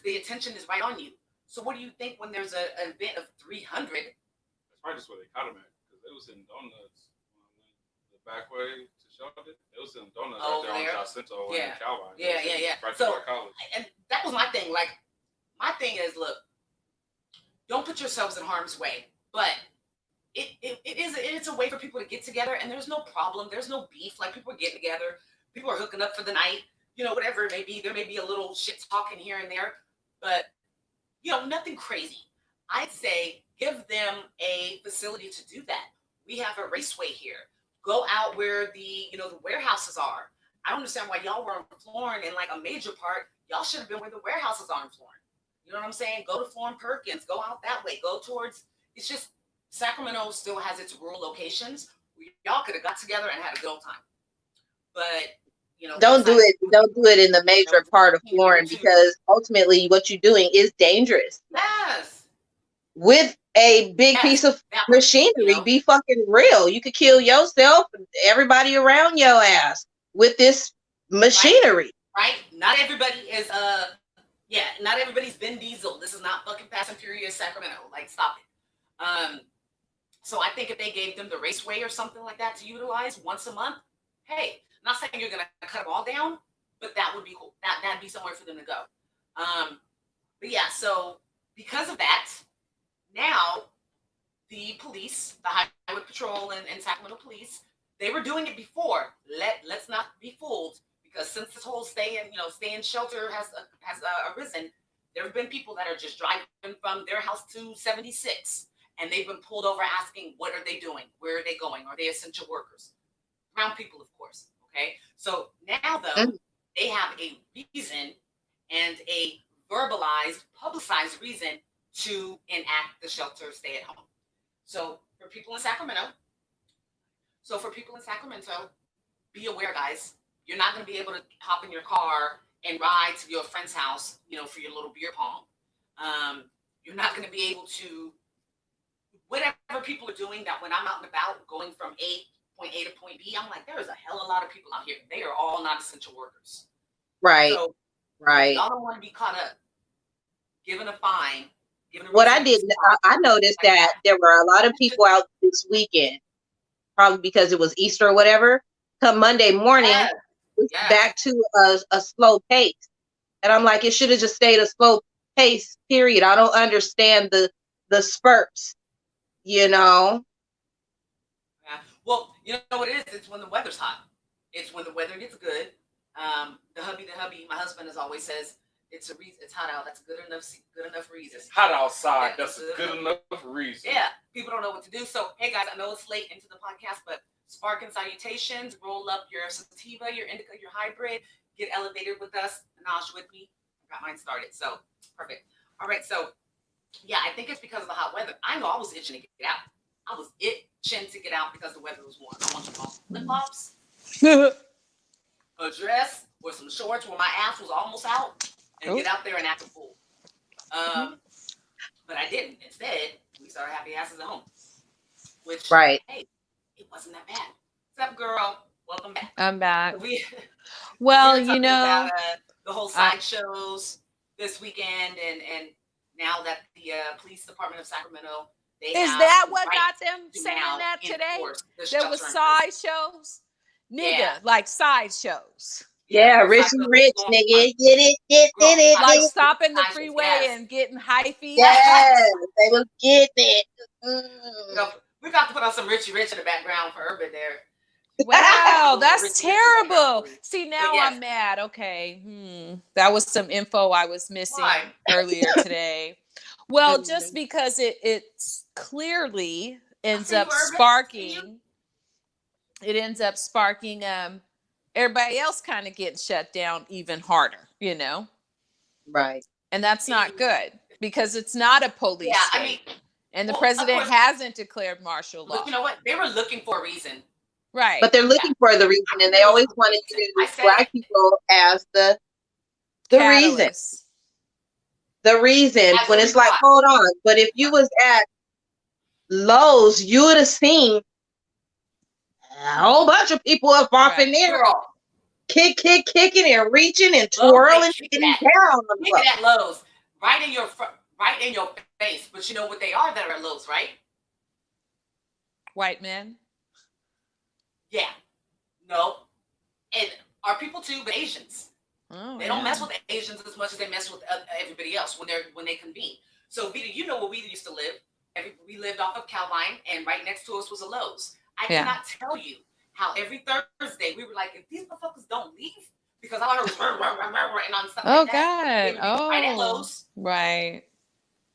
the attention is right on you. So what do you think when there's an event of 300?
That's probably just where they caught him at, because they was in donuts when I went the back way to Charlotte. They was in donuts right there on Jacinto and Calvine.
Yeah.
Right
so,
before college.
And that was my thing. Like, my thing is, look, don't put yourselves in harm's way. But it's a way for people to get together, and there's no problem. There's no beef. Like, people are getting together. People are hooking up for the night. Whatever it may be. There may be a little shit talking here and there, but nothing crazy. I'd say give them a facility to do that. We have a raceway here. Go out where the warehouses are. I don't understand why y'all were on Florin in like a major part. Y'all should have been where the warehouses are in Florin. You know what I'm saying? Go to Florin Perkins. Go out that way. Go towards. It's just Sacramento still has its rural locations. Y'all could have got together and had a good old time. But
don't do it in the major part of Florin, because ultimately what you're doing is dangerous.
Yes.
With a big piece of machinery, be fucking real. You could kill yourself and everybody around your ass with this machinery.
Right? Not everybody is not everybody's Vin Diesel. This is not fucking Fast and Furious Sacramento. Like, stop it. So I think if they gave them the raceway or something like that to utilize once a month, hey, I'm not saying you're gonna cut them all down, but that would be cool. That'd be somewhere for them to go. But yeah, so because of that, now the police, the Highway Patrol and Sacramento Police, they were doing it before. Let's not be fooled, because since this whole stay in shelter has arisen, there have been people that are just driving from their house to 76, and they've been pulled over asking, what are they doing? Where are they going? Are they essential workers? Brown people, of course. Okay. So now, though, they have a reason and a verbalized, publicized reason to enact the shelter stay at home. So for people in Sacramento, be aware, guys. You're not going to be able to hop in your car and ride to your friend's house, for your little beer pong. You're not going to be able to, whatever people are doing, that when I'm out and about going from point A to point B, I'm like, there is a hell of a lot of people out here. They are all not essential workers.
Right.
So,
right.
Y'all don't want to be caught up giving a fine.
What I did, I noticed that there were a lot of people out this weekend, probably because it was Easter or whatever. Come Monday morning, it's back to a slow pace. And I'm like, it should have just stayed a slow pace, period. I don't understand the spurts,
Yeah. Well, you know what it is? It's when the weather's hot. It's when the weather gets good. The hubby, my husband always says, it's a reason. It's hot out. That's good enough reason.
It's hot outside. That's a good enough reason.
Yeah. People don't know what to do. So, hey guys, I know it's late into the podcast, but spark and salutations. Roll up your sativa, your indica, your hybrid. Get elevated with us. Naj with me. I got mine started. So perfect. All right. So yeah, I think it's because of the hot weather. I know I was itching to get out. I was itching to get out because the weather was warm. I want to call flip flops, a dress, or some shorts where my ass was almost out, and get out there and act a fool. But I didn't. Instead, we started happy asses at home. Which, hey, it wasn't that bad. What's up, girl? Welcome back.
I'm back.
Well, about, the whole sideshows this weekend, and now that the police department of Sacramento,
is that what got them saying that today? There was sideshows, like sideshows.
Yeah, rich and rich, nigga. Get it.
Like stopping the freeway and getting hyphy.
Yes, they was getting it.
We got to put on some Richie Rich in the background for Urban there.
Wow, that's terrible. See, now I'm mad. Okay. That was some info I was missing earlier today. Well, just because it clearly ends up sparking. It ends up sparking everybody else kind of getting shut down even harder,
Right.
And that's not good because it's not a police state. And the president hasn't declared martial law.
But you know what? They were looking for a reason.
Right.
But they're looking for the reason, and they always wanted to use Black people as the reason. The reason, when it's like, hold on. But if you was at Lowe's, you would have seen a whole bunch of up off in there. Kicking and reaching and twirling, getting down on the
at Lowe's, right in your face. But you know what they are that are at Lowe's, right?
White men.
Yeah. No. And our people too, but Asians.
Oh,
they don't mess with Asians as much as they mess with everybody else when they convene. So Vita, you know where we used to live. We lived off of Calvine, and right next to us was a Lowe's. I cannot tell you how every Thursday we were like, if these motherfuckers don't leave, because all I heard was and on stuff like that.
Oh,
right at Lowe's.
Right.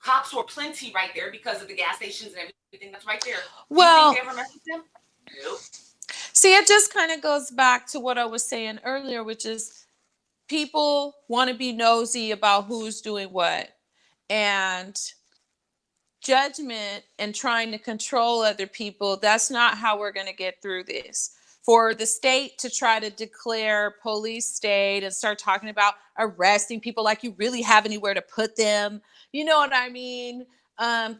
Cops were plenty right there because of the gas stations and everything that's right there.
Well,
do you think they ever messed with them? Nope.
See, it just kind of goes back to what I was saying earlier, which is people want to be nosy about who's doing what, and judgment and trying to control other people. That's not how we're going to get through this. For the state to try to declare police state and start talking about arresting people like you really have anywhere to put them. You know what I mean?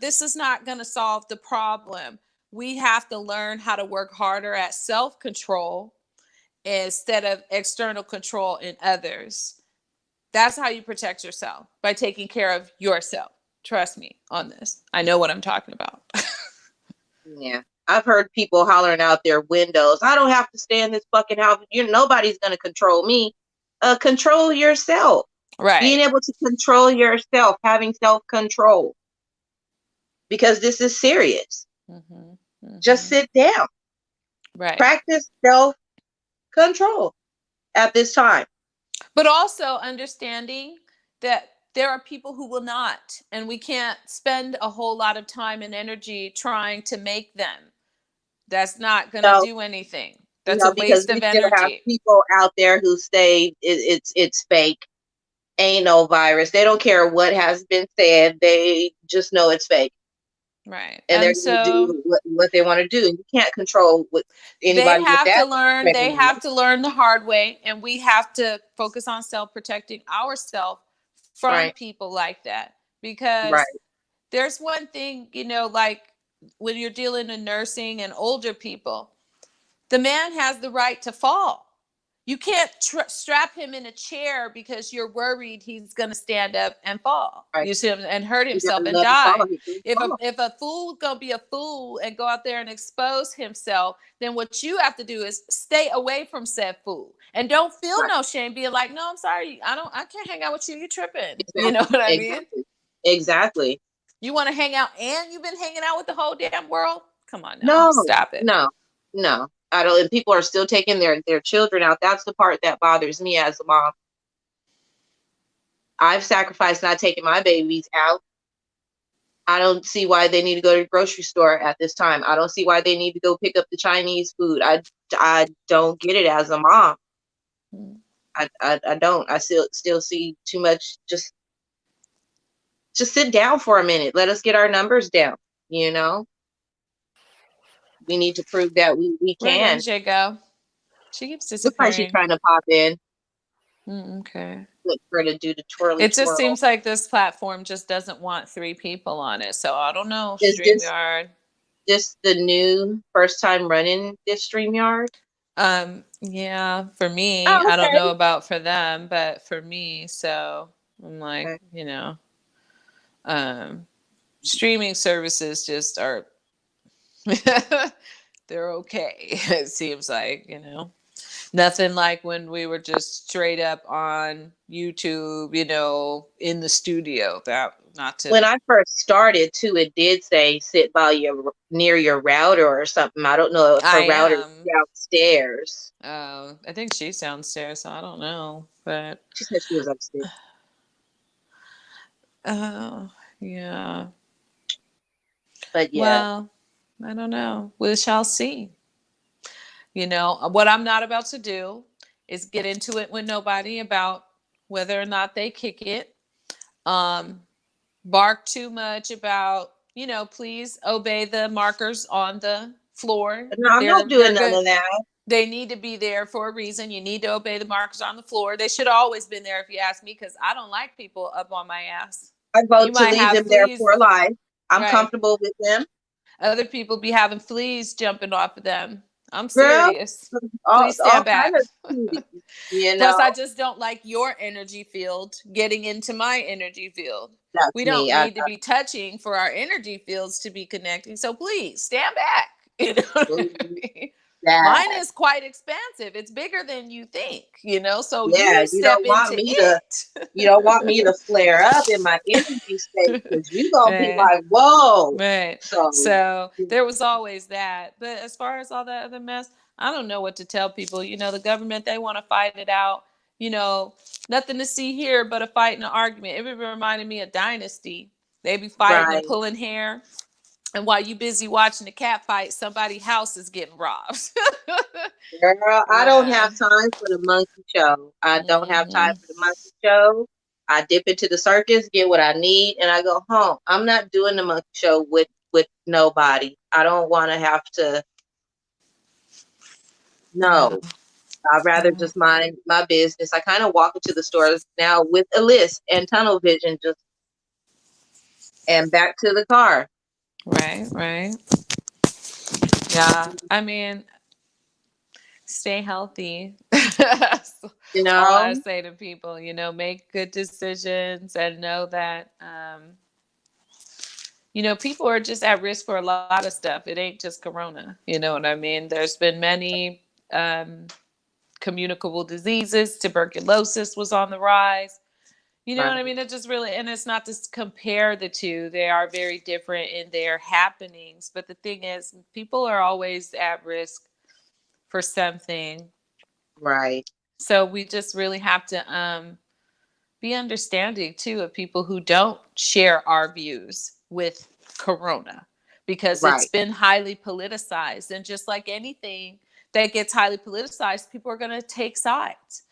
This is not going to solve the problem. We have to learn how to work harder at self-control instead of external control in others. That's how you protect yourself, by taking care of yourself. Trust me on this. I know what I'm talking about.
Yeah. I've heard people hollering out their windows, I don't have to stay in this fucking house. Nobody's going to control me. Control yourself.
Right.
Being able to control yourself, having self-control. Because this is serious. Just sit down.
Right.
Practice self-control at this time.
But also understanding that there are people who will not, and we can't spend a whole lot of time and energy trying to make them. That's not going to do anything. That's a waste of energy. Have
people out there who say it's fake. Ain't no virus. They don't care what has been said. They just know it's fake.
Right.
And they're going to do what they want to do. You can't control what anybody.
They have to learn. They have to learn the hard way, and we have to focus on self-protecting ourselves from people like that. Because there's one thing, like when you're dealing in nursing and older people, the man has the right to fall. You can't strap him in a chair because you're worried he's going to stand up and fall. You see him and hurt himself and die. If a fool's going to be a fool and go out there and expose himself, then what you have to do is stay away from said fool and don't feel no shame being like, no, I'm sorry. I can't hang out with you. You're tripping. Exactly. You know what I mean?
Exactly.
You want to hang out and you've been hanging out with the whole damn world? Come on now. No, stop it.
No. I don't, and people are still taking their children out. That's the part that bothers me as a mom. I've sacrificed not taking my babies out. I don't see why they need to go to the grocery store at this time. I don't see why they need to go pick up the Chinese food. I don't get it as a mom. I don't. I still see too much. Just sit down for a minute. Let us get our numbers down. We need to prove that we can.
Where did she go? She keeps disappearing.
Looks like she's trying to pop in.
Okay.
Look for her to do the twirly.
It just seems like this platform just doesn't want 3 people on it. So I don't know. StreamYard.
This the new first time running this StreamYard?
Yeah, for me. Oh, okay. I don't know about for them, but for me, so I'm like, streaming services just are they're okay. It seems like, nothing like when we were just straight up on YouTube, in the studio. When I first started too, it did say sit by near your router or something. I don't know if her router's downstairs. I think she's downstairs, so I don't know. But
she said she was upstairs.
Oh, yeah.
But yeah.
Well, I don't know. We shall see. What I'm not about to do is get into it with nobody about whether or not they kick it bark too much about, please obey the markers on the floor.
No, I'm not doing none of that.
They need to be there for a reason. You need to obey the markers on the floor. They should have always been there, if you ask me, because I don't like people up on my ass.
I vote to leave them there for life. I'm comfortable with them.
Other people be having fleas jumping off of them. I'm serious. Please stand back. Plus, I just don't like your energy field getting into my energy field. We don't need to be touching for our energy fields to be connecting. So please stand back. You know what I mean? Mine is quite expansive. It's bigger than you think, so you don't want me
you don't want me to flare up in my energy state, because you gonna be like, whoa.
Right. So there was always that. But as far as all that other mess, I don't know what to tell people. The government, they want to fight it out. Nothing to see here but a fight and an argument. It reminded me of Dynasty. They be fighting and pulling hair. And while you busy watching the cat fight, somebody's house is getting robbed.
Girl, I don't have time for the monkey show. I don't have time for the monkey show. I dip into the circus, get what I need, and I go home. I'm not doing the monkey show with nobody. I don't want to have to. No, I'd rather just mind my business. I kind of walk into the stores now with a list and tunnel vision, and back to the car.
Right. Yeah, I mean, stay healthy. That's all I say to people, make good decisions and know that, people are just at risk for a lot of stuff. It ain't just Corona. You know what I mean? There's been many communicable diseases. Tuberculosis was on the rise. You know what I mean? It just really, and it's not to compare the two. They are very different in their happenings. But the thing is, people are always at risk for something.
Right.
So we just really have to be understanding, too, of people who don't share our views with Corona, because it's been highly politicized. And just like anything that gets highly politicized, people are going to take sides.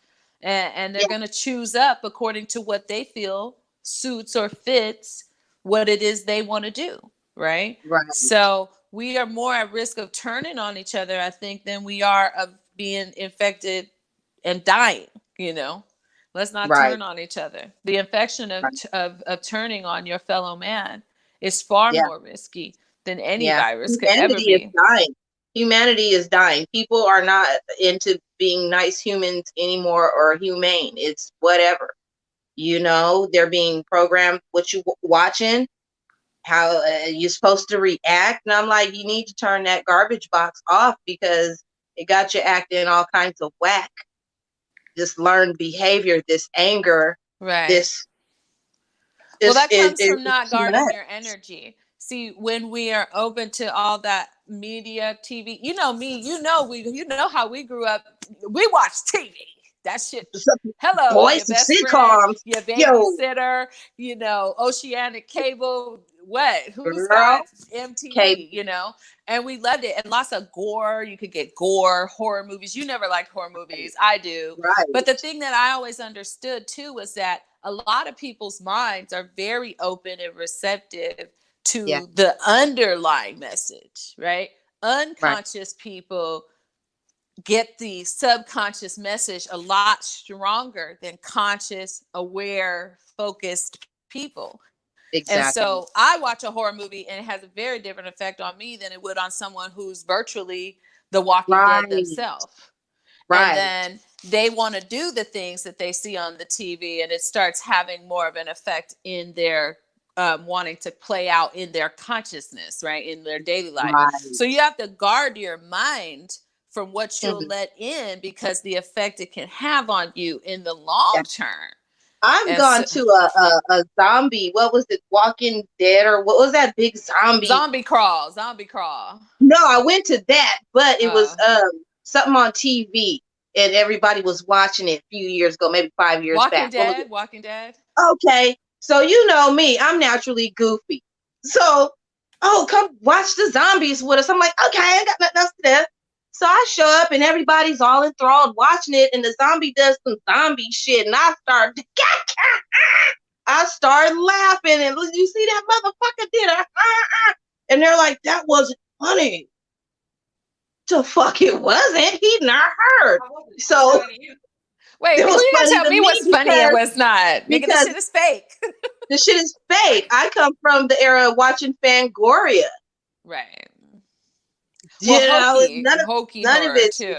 And they're going to choose up according to what they feel suits or fits what it is they want to do. Right. So we are more at risk of turning on each other, I think, than we are of being infected and dying. Let's not turn on each other. The infection of turning on your fellow man is far more risky than any virus could ever be.
Is dying. Humanity is dying. People are not into being nice humans anymore or humane. It's whatever. They're being programmed what you watching, how you're supposed to react. And I'm like, you need to turn that garbage box off, because it got you acting all kinds of whack. This learned behavior, this anger, this
that comes from not guarding your energy. See, when we are open to all that media, TV, how we grew up. We watched TV. That shit. Hello,
boys,
your best
sitcoms,
friend, your babysitter, Oceanic Cable. What? Who's got MTV? And we loved it. And lots of gore. You could get gore, horror movies. You never liked horror movies. I do.
Right.
But the thing that I always understood too was that a lot of people's minds are very open and receptive to the underlying message, right? Unconscious people get the subconscious message a lot stronger than conscious, aware, focused people. Exactly. And so I watch a horror movie and it has a very different effect on me than it would on someone who's virtually the Walking Dead themselves. And then they want to do the things that they see on the TV, and it starts having more of an effect in their wanting to play out in their consciousness, right? In their daily life. So you have to guard your mind from what you'll let in, because the effect it can have on you in the long term.
I've gone to a zombie, what was it, Walking Dead, or what was that big zombie?
Zombie crawl.
No, I went to that, but it was something on TV, and everybody was watching it a few years ago, maybe 5 years back.
Walking Dead.
Okay, so you know me, I'm naturally goofy. So, come watch the zombies with us. I'm like, okay, I got nothing else to do. So I show up and everybody's all enthralled watching it, and the zombie does some zombie shit, and I start, I started laughing, and you see that motherfucker did a and they're like, that wasn't funny. The fuck it wasn't. He not heard. So
wait, who you gonna tell me what's funny and what's not? Nigga, this shit is fake.
This shit is fake. I come from the era of watching Fangoria.
Right.
Well,
none of it too.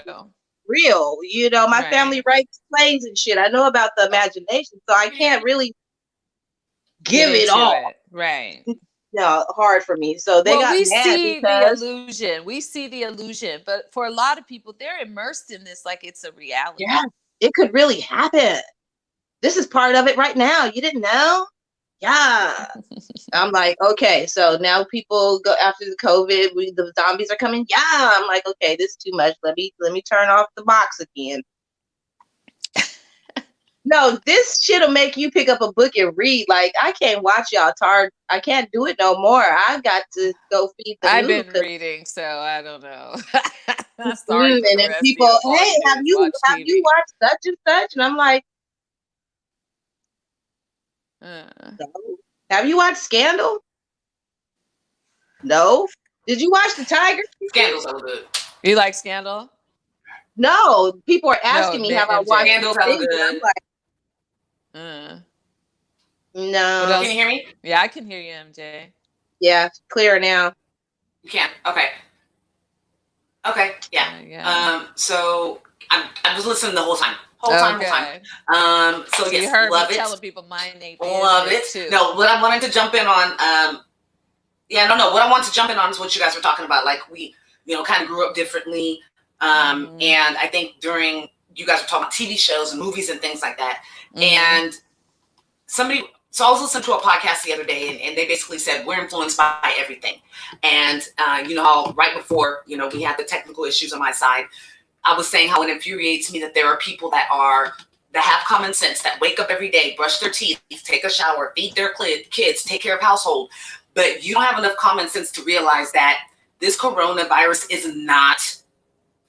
Real. You know, my family writes plays and shit. I know about the imagination, so I can't really give it all.
Right.
No, hard for me. So they got mad because
the illusion. We see the illusion, but for a lot of people, they're immersed in this like it's a reality.
Yeah, it could really happen. This is part of it right now. You didn't know? Yeah. I'm like, okay, so now people go after the COVID, the zombies are coming. Yeah. I'm like, okay, this is too much. Let me turn off the box again. No, this shit'll make you pick up a book and read. Like, I can't watch y'all tired. I can't do it no more. I got to go feed the
I've been reading, so I don't know. I'm
sorry. And then people, hey, have you watched such and such? And I'm like, no. Have you watched Scandal? No. Did you watch The Tiger?
Scandal's so good.
You like Scandal?
No. People are asking me have I watched
Scandal's so good.
I'm like, no.
Can you hear me?
Yeah, I can hear you, MJ.
Yeah, it's clear now.
You can. Okay. Yeah. So I was listening the whole time. So yes,
you heard
love
me
it.
telling people my name.
Love it too. No, what I wanted to jump in on, what I wanted to jump in on is what you guys were talking about. Like we, kind of grew up differently. And I think during you guys were talking about TV shows and movies and things like that. And so I was listening to a podcast the other day, and they basically said we're influenced by everything. And you know how right before we had the technical issues on my side, I was saying how it infuriates me that there are people that have common sense, that wake up every day, brush their teeth, take a shower, feed their kids, take care of household. But you don't have enough common sense to realize that this coronavirus is not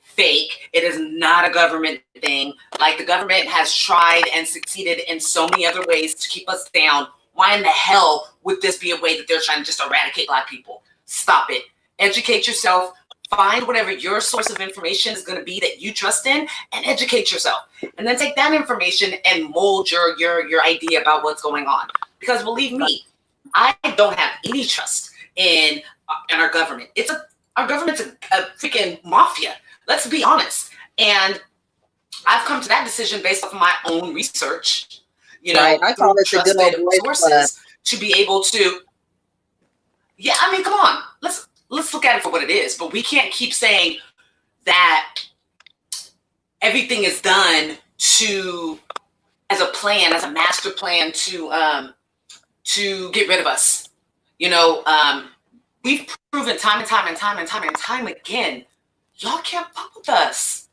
fake. It is not a government thing. Like, the government has tried and succeeded in so many other ways to keep us down. Why in the hell would this be a way that they're trying to just eradicate Black people? Stop it. Educate yourself. Find whatever your source of information is going to be that you trust in, and educate yourself. And then take that information and mold your idea about what's going on. Because believe me, I don't have any trust in our government. Our government's a freaking mafia. Let's be honest. And I've come to that decision based off of my own research.
I call it the good old boys
sources to be able to. Yeah, I mean, come on. Let's look at it for what it is. But we can't keep saying that everything is done as a plan, as a master plan to get rid of us. We've proven time and time again, y'all can't fuck with us.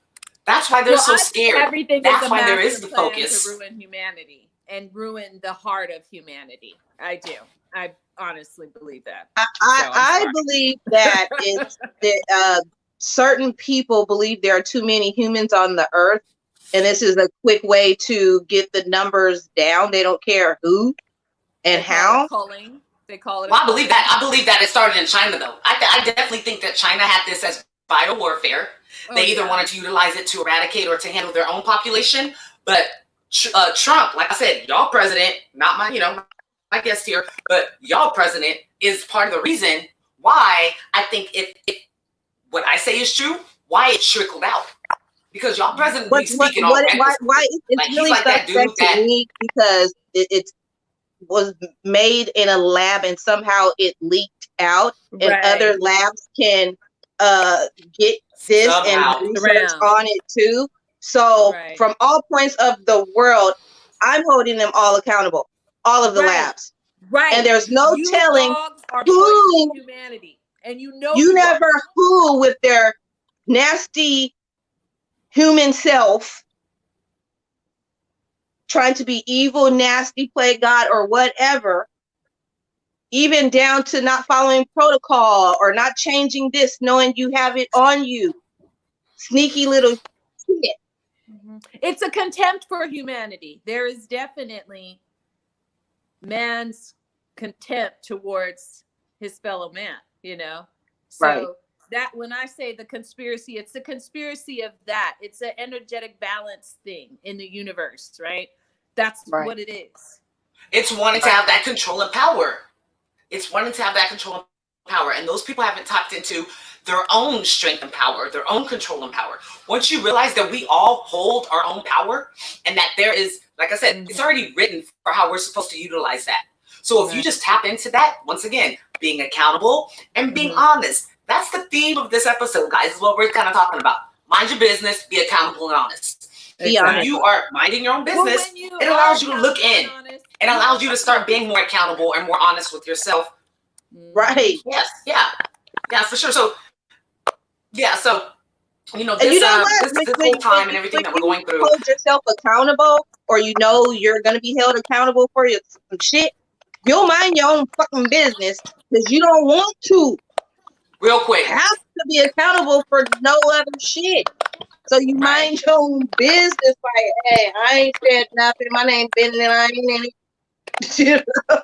That's why they're so scared. That's why there is the focus
to ruin humanity and ruin the heart of humanity. I do. I honestly believe that.
I believe that it's that certain people believe there are too many humans on the earth, and this is a quick way to get the numbers down. They don't care who and how.
They call it.
Well, I believe that. I believe that it started in China, though. I definitely think that China had this as biowarfare. They either wanted to utilize it to eradicate or to handle their own population. But Trump, like I said, y'all president, not my guest here, but y'all president is part of the reason why I think if what I say is true, why it trickled out. Because y'all president be speaking all reckless.
Why it's really suspect to me, because it was made in a lab and somehow it leaked out, and other labs can get this and research on it too. So from all points of the world, I'm holding them all accountable, all of the labs.
Right.
And there's no telling
who humanity. And you
never fool with their nasty human self trying to be evil, nasty, play God or whatever, even down to not following protocol or not changing this, knowing you have it on you. Sneaky little shit.
It's a contempt for humanity. There is definitely man's contempt towards his fellow man, you know? So
Right.
that when I say the conspiracy, it's a conspiracy of that. It's an energetic balance thing in the universe, right? That's what it is.
It's wanting to have that control and power. It's wanting to have that control and power. And those people haven't tapped into their own strength and power, their own control and power. Once you realize that we all hold our own power and that there is, like I said, it's already written for how we're supposed to utilize that. So if you just tap into that, once again, being accountable and being honest. That's the theme of this episode, guys, is what we're kind of talking about. Mind your business, be accountable and honest. When you are minding your own business, it allows you to look in. It allows you to start being more accountable and more honest with yourself.
Right.
Yes. Yeah. Yeah, for sure. So, yeah. So, you know, this,
you know
this whole time and everything that we're going through.
Hold yourself accountable, or you know you're going to be held accountable for your shit. You'll mind your own fucking business because you don't want to.
Real quick.
Have to be accountable for no other shit. So you mind your own business. Like, hey, I ain't said nothing. My name Ben and I ain't in it. You know?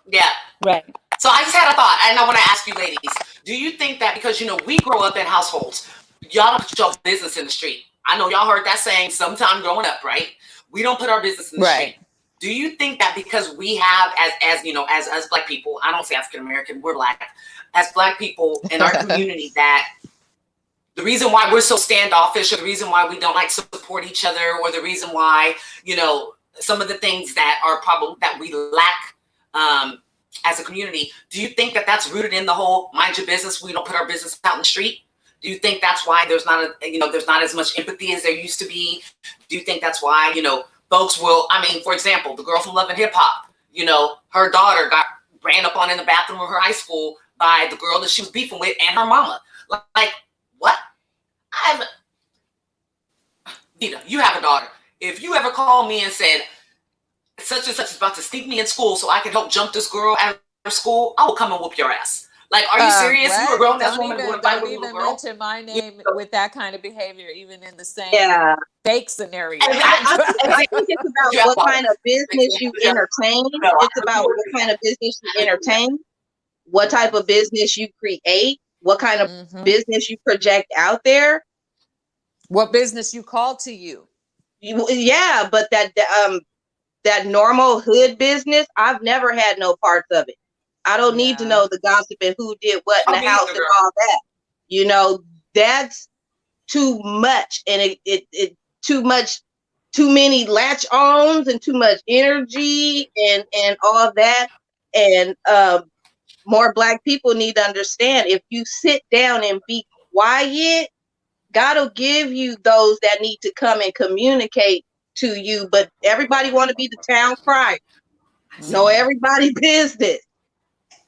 Yeah.
Right.
So I just had a thought, and I want to ask you ladies, do you think that because, you know, we grow up in households, y'all don't put your business in the street? I know y'all heard that saying sometime growing up, right? We don't put our business in the street. Do you think that because we have, as you know, as Black people, I don't say African American, we're Black, as Black people in our community, that the reason why we're so standoffish, or the reason why we don't like support each other, or the reason why, you know, some of the things that are probably that we lack as a community, do you think that that's rooted in the whole mind your business, we don't put our business out in the street? Do you think that's why there's not there's not as much empathy as there used to be? Do you think that's why, you know, folks will, I mean, for example, the girl from Love and Hip Hop, you know, her daughter got ran up on in the bathroom of her high school by the girl that she was beefing with and her mama. Like, what? Vita, you have a daughter. If you ever called me and said, such and such is about to sneak me in school so I can help jump this girl out of school, I will come and whoop your ass. Like, are you serious? You a grown ass woman who
don't even mention my name with that kind of behavior, even in the same fake scenario.
I think it's about what kind of business you entertain. It's about what kind of business you entertain, what type of business you create, what kind of business you project out there,
what business you call to you.
Yeah, but that normal hood business, I've never had no parts of it. I don't need to know the gossip and who did what in the house and all that. You know, that's too much, and it too much, too many latch-ons and too much energy and all that. And more Black people need to understand, if you sit down and be quiet, God will give you those that need to come and communicate to you. But everybody want to be the town crier. Know everybody business.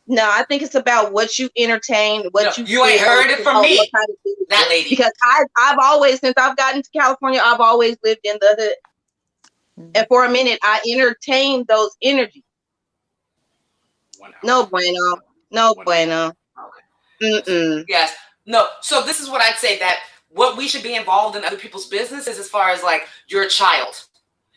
No, I think it's about what you entertain, what
you ain't heard it from me, kind of that lady.
Because I've always, since I've gotten to California, I've always lived in the hood. And for a minute, I entertained those energies. No bueno. No bueno.
Yes. No. So this is what I'd say, that what we should be involved in other people's businesses, as far as like you're a child.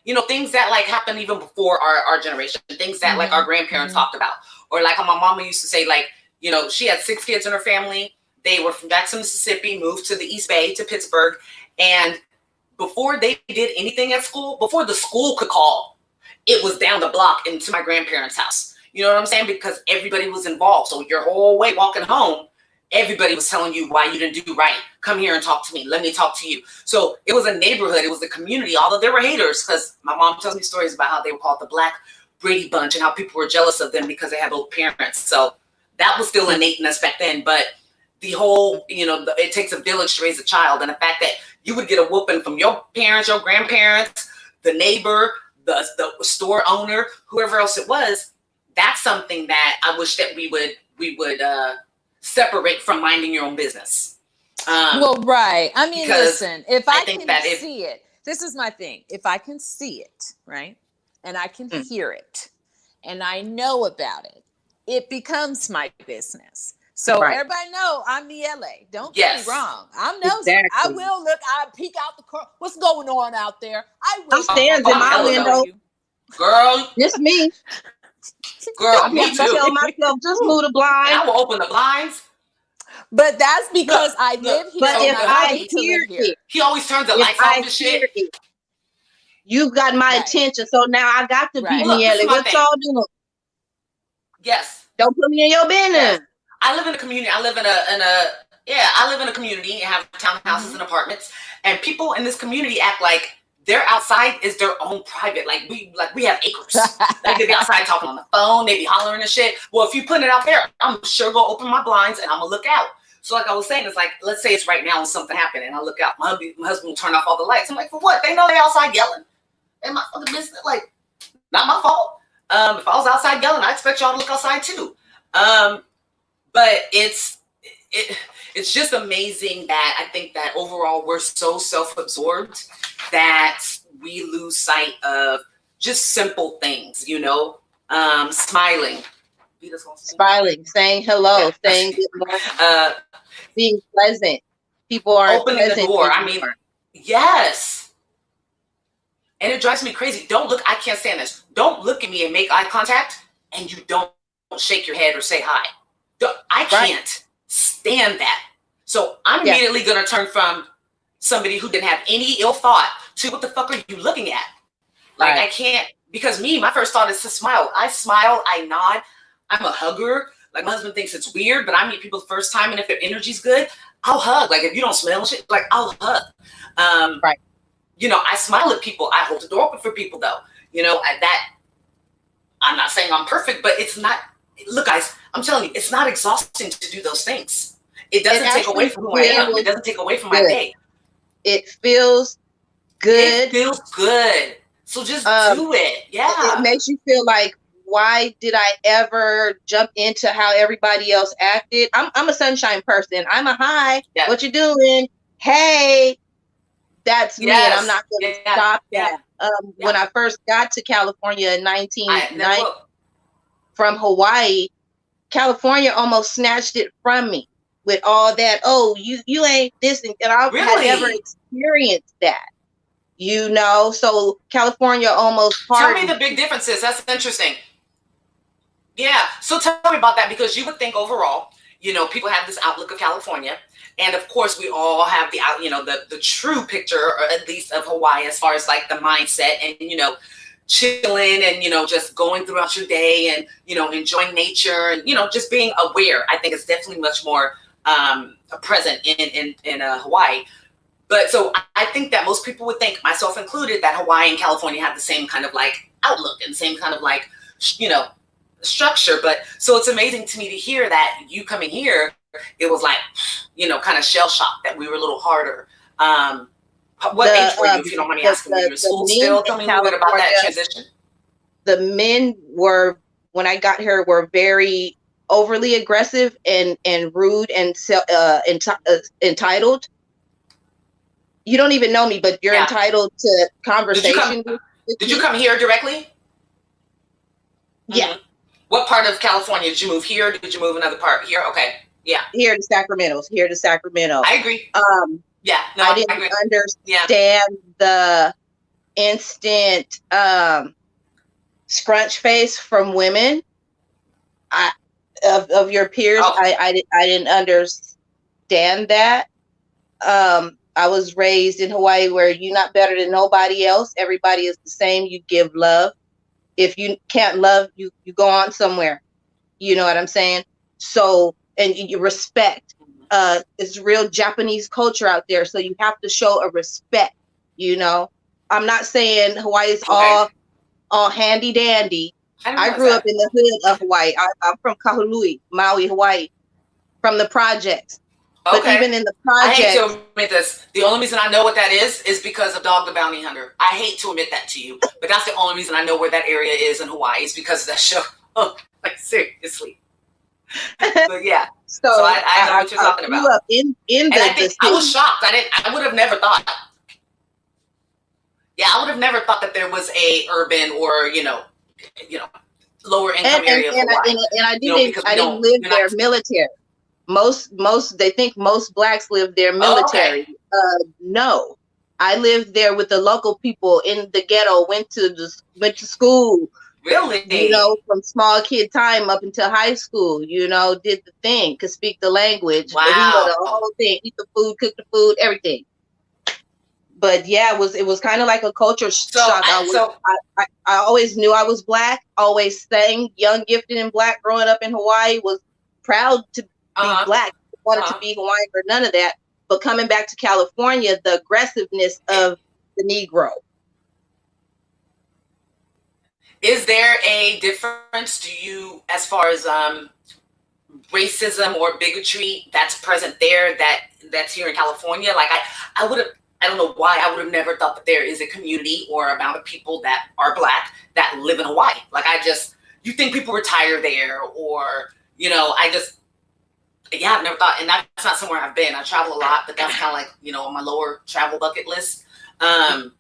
You know, things that like happened even before our generation, things that like our grandparents talked about. Or like how my mama used to say, like, you know, she had 6 kids in her family. They were from Jackson, Mississippi, moved to the East Bay, to Pittsburgh. And before they did anything at school, before the school could call, it was down the block into my grandparents' house. You know what I'm saying? Because everybody was involved. So your whole way walking home, everybody was telling you why you didn't do right. Come here and talk to me. Let me talk to you. So it was a neighborhood. It was the community. Although there were haters, because my mom tells me stories about how they were called the Black Brady Bunch and how people were jealous of them because they had both parents. So that was still innate in us back then. But the whole, you know, it takes a village to raise a child. And the fact that you would get a whooping from your parents, your grandparents, the neighbor, the store owner, whoever else it was, that's something that I wish that we would separate from minding your own business.
Well, right. I mean, listen, if I can see it, this is my thing. If I can see it, right? And I can hear it, and I know about it, it becomes my business. So everybody know I'm the LA. Don't get me wrong. I'm nosy. Exactly. I will look. I peek out the car. What's going on out there? I will.
I'm standing in my window.
Girl,
Just me.
girl,
I
me
have to
too.
tell myself, just move the
And
blind.
I will open the blinds.
But that's because I live here.
But
And
if
I
I
need to live
hear
here.
it,
He always turns the
if
lights off
I
and
hear
shit.
it, you've got my
Right.
attention. So now I got to
Right.
be
Look, this is
Miele.
my
What
thing.
y'all doing?
Yes.
Don't put me in your business.
Yes. I live in a community. I live in a community and have townhouses and apartments. And people in this community act like their outside is their own private. Like we have acres. Like they be outside talking on the phone, they be hollering and shit. Well, if you put it out there, I'm sure gonna open my blinds and I'm gonna look out. So like I was saying, it's like, let's say it's right now and something happened and I look out. My husband will turn off all the lights. I'm like, for what? They know they outside yelling. They my fucking business. Like, not my fault. If I was outside yelling, I expect y'all to look outside too. But it's just amazing that I think that overall we're so self-absorbed that we lose sight of just simple things, you know, smiling.
Smiling, saying hello, saying good morning, being pleasant. People aren't
opening the door.
anymore.
I mean, yes. And it drives me crazy. I can't stand this. Don't look at me and make eye contact and you don't shake your head or say hi. I can't stand that. So I'm immediately going to turn from somebody who didn't have any ill thought to what the fuck are you looking at? Like, I can't, because my first thought is to smile. I smile, I nod. I'm a hugger. Like, my husband thinks it's weird, but I meet people the first time, and if their energy's good, I'll hug. Like, if you don't smell shit, like, I'll hug. You know, I smile at people. I hold the door open for people, though. You know, I'm not saying I'm perfect, but it's not, look, guys, I'm telling you, it's not exhausting to do those things. It doesn't take away from who I am. It doesn't take away from my day.
It feels good.
It feels good. So just do it. Yeah.
It makes you feel like, why did I ever jump into how everybody else acted? I'm a sunshine person. I'm a hi. Yeah. What you doing? Hey, that's me, and I'm not going to stop that. When I first got to California in 1990 from Hawaii, California almost snatched it from me with all that. Oh, you ain't this, and I had never experienced that. You know, so California almost
Tell me the big differences. That's interesting. Yeah. So tell me about that, because you would think overall, you know, people have this outlook of California. And of course, we all have the true picture, or at least of Hawaii, as far as like the mindset and, you know, chilling and, you know, just going throughout your day and, you know, enjoying nature and, you know, just being aware. I think it's definitely much more present in Hawaii. But so I think that most people would think, myself included, that Hawaii and California have the same kind of like outlook and same kind of like, you know, structure. But so it's amazing to me to hear that you coming here, it was like, you know, kind of shell shocked that we were a little harder. What age were you, if you don't mind me asking? Were you in school still? Tell me a little bit about that transition. The
men were, when I got here, were very overly aggressive and rude and entitled. You don't even know me, but you're entitled to conversation.
Did you come here directly?
Yeah.
Mm-hmm. What part of California did you move here? Did you move another part here? Okay. Yeah.
Here to Sacramento.
I agree. Yeah. No,
I didn't understand the instant scrunch face from women of your peers. Oh. I didn't understand that. I was raised in Hawaii where you're not better than nobody else. Everybody is the same. You give love. If you can't love, you go on somewhere. You know what I'm saying? So, and you respect. It's real Japanese culture out there. So you have to show a respect, you know? I'm not saying Hawaii is all handy dandy. I grew up in the hood of Hawaii. I'm from Kahului, Maui, Hawaii, from the projects. But even in the project,
I hate to admit this. The only reason I know what that is because of Dog the Bounty Hunter. I hate to admit that to you, but that's the only reason I know where that area is in Hawaii, is because of that show. Oh, like seriously. But yeah. So I know what you're talking about.
Up in
I was shocked. I would have never thought. Yeah, I would have never thought that there was a urban or you know, lower income area of Hawaii.
And I didn't live there military. Most they think most blacks live there military.
Okay.
No, I lived there with the local people in the ghetto, went to school.
Really?
You know, from small kid time up until high school, you know, did the thing, could speak the language.
Wow.
You know, the whole thing, eat the food, cook the food, everything. But yeah, it was kind of like a culture shock. I always knew I was Black, always sang young, gifted, and Black growing up in Hawaii, was proud to be Black, wanted to be Hawaiian or none of that. But coming back to California, the aggressiveness of the Negro.
Is there a difference to you as far as racism or bigotry that's present there that's here in California? Like I don't know why I would have never thought that there is a community or amount of people that are Black that live in Hawaii. Like you think people retire there, or, you know, I've never thought, and that's not somewhere I've been. I travel a lot, but that's kind of like, you know, on my lower travel bucket list. I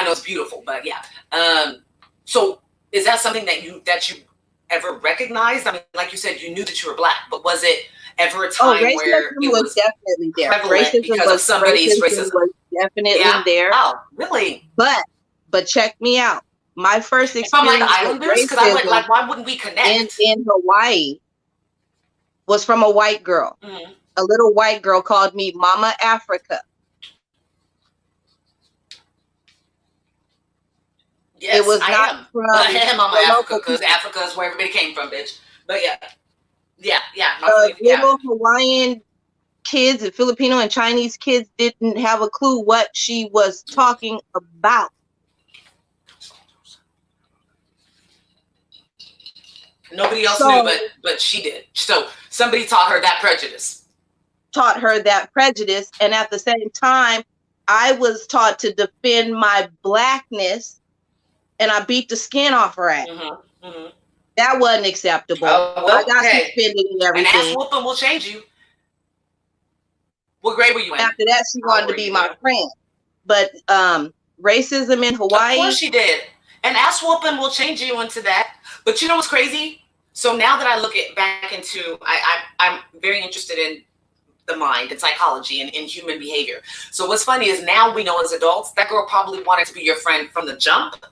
know it's beautiful, but yeah. So is that something that you ever recognized? I mean, like you said, you knew that you were Black, but was it ever a time where it was
definitely there?
Racism because of somebody's racism
was definitely there.
Oh, really?
But check me out. My first experience
from like the Islanders, because I went like, why wouldn't we connect?
In Hawaii was from a white girl. Mm-hmm. A little white girl called me Mama Africa.
Yes,
it was not from
Mama Africa, because Africa is where everybody came from, bitch. But yeah.
Little Hawaiian kids and Filipino and Chinese kids didn't have a clue what she was talking about.
Nobody else knew, but she did. So somebody taught her that prejudice. And at the same time, I was taught to defend my Blackness, and I beat the skin off her ass. Mm-hmm. Mm-hmm. That wasn't acceptable. Oh, okay. I got suspended and everything. An ass whooping will change you. What grade were you in?
After that, she wanted to be my friend. But racism in Hawaii.
Of course she did. An ass whooping will change you into that. But you know what's crazy? So now that I look back into, I'm very interested in the mind and psychology and in human behavior. So what's funny is now we know as adults, that girl probably wanted to be your friend from the jump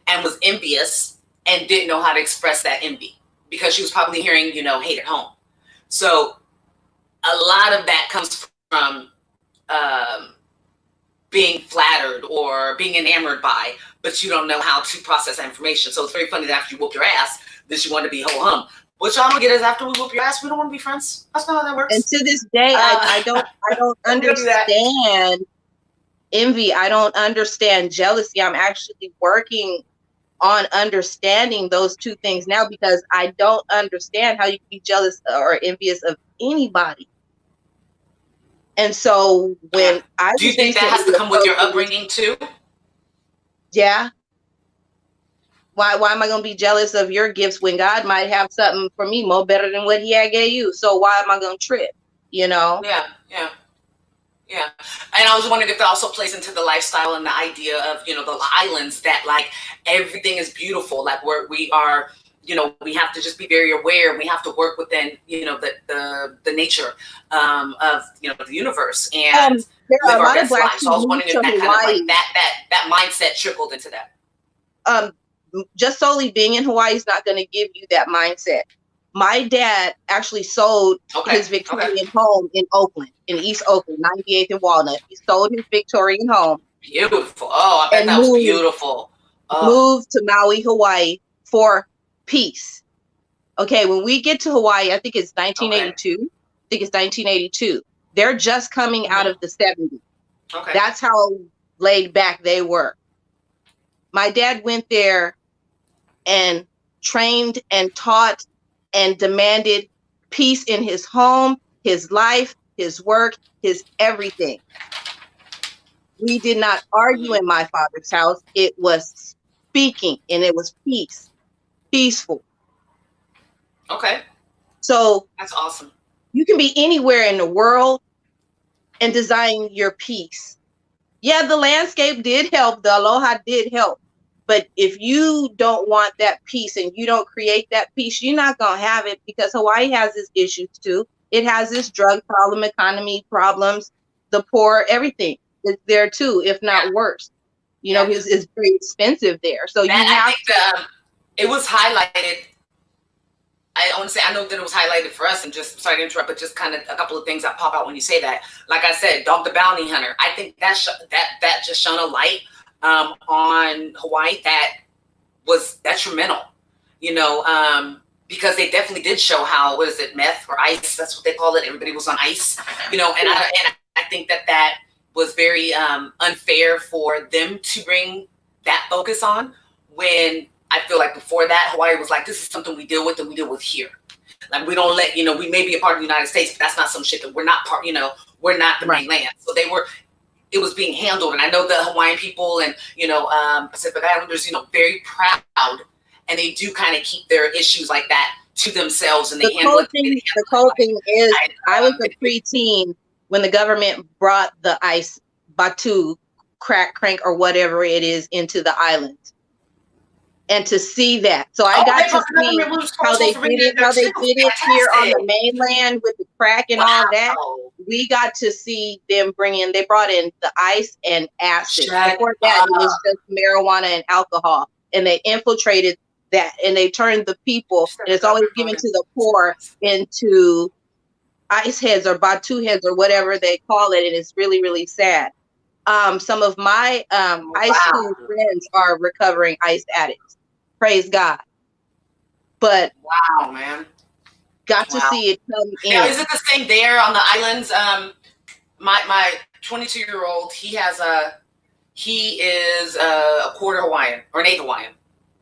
and was envious and didn't know how to express that envy because she was probably hearing, you know, hate at home. So a lot of that comes from being flattered or being enamored by, but you don't know how to process that information. So it's very funny that after you whoop your ass, that you want to be ho-hum. What y'all don't get is after we whoop your ass, we don't want to be friends. That's not how that works.
And to this day, I don't understand envy. I don't understand jealousy. I'm actually working on understanding those two things now, because I don't understand how you can be jealous or envious of anybody. And so when
do you think that has to come with your upbringing too?
Yeah. Why am I going to be jealous of your gifts when God might have something for me more better than what he had gave you? So why am I going to trip? You know?
Yeah. And I was wondering if that also plays into the lifestyle and the idea of, you know, the islands, that like everything is beautiful. Like we are, you know, we have to just be very aware. We have to work within, you know, the nature of, you know, the universe and
there are
live
a
our
lot of
best
Black
lives. So I was wondering if that kind of like that mindset trickled into that.
Just solely being in Hawaii is not going to give you that mindset. My dad actually sold his Victorian home in Oakland, in East Oakland, 98th and Walnut. He sold his Victorian home.
Beautiful. Oh, I bet that was beautiful.
Moved to Maui, Hawaii for peace. Okay, when we get to Hawaii, I think it's 1982. They're just coming out of the 70s. Okay. That's how laid back they were. My dad went there and trained and taught and demanded peace in his home, his life, his work, his everything. We did not argue in my father's house. It was speaking, and it was peaceful.
Okay.
So
that's awesome.
You can be anywhere in the world and design your peace. Yeah, the landscape did help. The aloha did help. But if you don't want that peace and you don't create that peace, you're not going to have it, because Hawaii has its issues too. It has its drug problem, economy problems, the poor, everything. is there too, if not worse. You know, it's very expensive there. So
I think it was highlighted. I want to say, I know that it was highlighted for us, and just sorry to interrupt, but just kind of a couple of things that pop out when you say that. Like I said, Dog the Bounty Hunter. I think that just shone a light on Hawaii that was detrimental, you know, because they definitely did show how, what is it, meth or ice? That's what they call it. Everybody was on ice, you know, and I think that was very unfair for them to bring that focus on, when I feel like before that, Hawaii was like, this is something we deal with, and we deal with here. Like, we don't let, you know, we may be a part of the United States, but that's not some shit that we're not part, you know, we're not the mainland. So it was being handled. And I know the Hawaiian people and, you know, Pacific Islanders, you know, very proud, and they do kind of keep their issues like that to themselves, and they handle it.
The cool thing is, I was a preteen when the government brought the ice, batu, crank, or whatever it is, into the island. And to see that, so I got to see how they did it here on the mainland with the crack and all that. We got to see them they brought in the ice and acid. Before that, it was just marijuana and alcohol, and they infiltrated that, and they turned the people, and it's always given to the poor, into ice heads or batu heads or whatever they call it, and it's really, really sad. Some of my high school friends are recovering ice addicts. Praise God. But
wow, man,
got to see it come in.
Now, is it the same there on the islands? My 22-year-old, he is a quarter Hawaiian, or an eighth Hawaiian.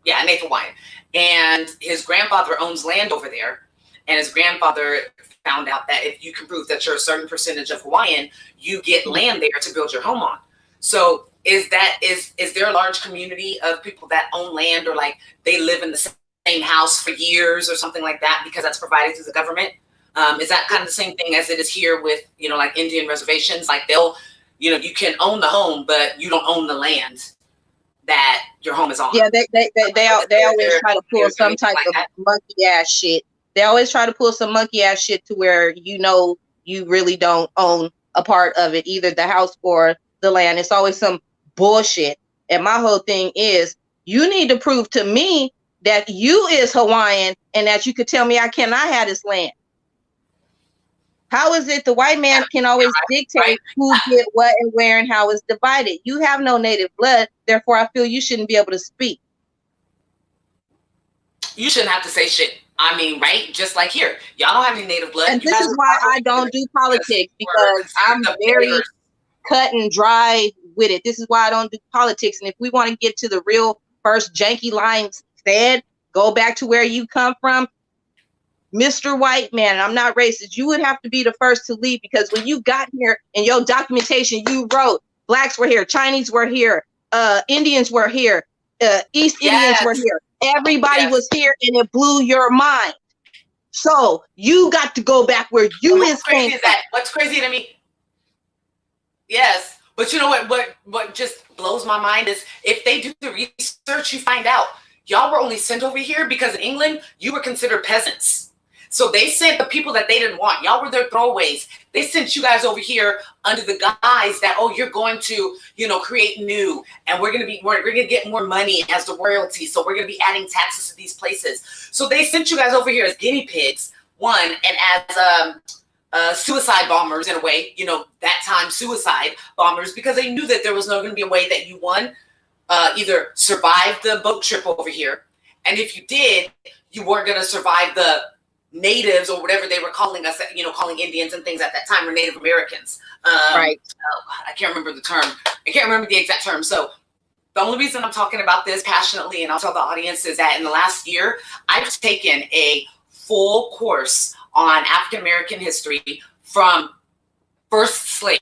Yeah, an eighth Hawaiian. And his grandfather owns land over there. And his grandfather found out that if you can prove that you're a certain percentage of Hawaiian, you get land there to build your home on. So is there a large community of people that own land, or like they live in the same house for years or something like that, because that's provided through the government? Is that kind of the same thing as it is here with, you know, like Indian reservations? Like they'll, you know, you can own the home, but you don't own the land that your home is on.
Yeah, they always try to pull some type of monkey ass shit. They always try to pull some monkey ass shit to where, you know, you really don't own a part of it, either the house or the land. It's always some bullshit. And my whole thing is, you need to prove to me that you is Hawaiian and that you could tell me I cannot have this land. How is it the white man can always dictate who get what and where and how it's divided? You have no native blood, therefore I feel you shouldn't be able to speak.
You shouldn't have to say shit. I mean, right? Just like here, y'all don't have any native blood.
And this is why I don't do politics, because I'm very cut and dry with it. This is why I don't do politics. And if we want to get to the real first janky lines said, go back to where you come from, Mr. White Man. I'm not racist. You would have to be the first to leave, because when you got here in your documentation, you wrote blacks were here, Chinese were here, Indians were here, East Indians were here. Everybody was here, and it blew your mind. So you got to go back where you is crazy.
What's crazy to me? Yes, but you know what just blows my mind is, if they do the research, you find out y'all were only sent over here because in England you were considered peasants. So they sent the people that they didn't want. Y'all were their throwaways. They sent you guys over here under the guise that, oh, you're going to, you know, create new, and we're gonna get more money as the royalty. So we're gonna be adding taxes to these places. So they sent you guys over here as guinea pigs, one, and as suicide bombers in a way, you know, that time suicide bombers, because they knew that there was not going to be a way that you either survive the boat trip over here, and if you did, you weren't going to survive the natives or whatever they were calling us, you know, calling Indians and things at that time, or Native Americans.
Right.
Oh God, I can't remember the term. I can't remember the exact term. So the only reason I'm talking about this passionately, and I'll tell the audience, is that in the last year, I've taken a full course on African American history from first slave,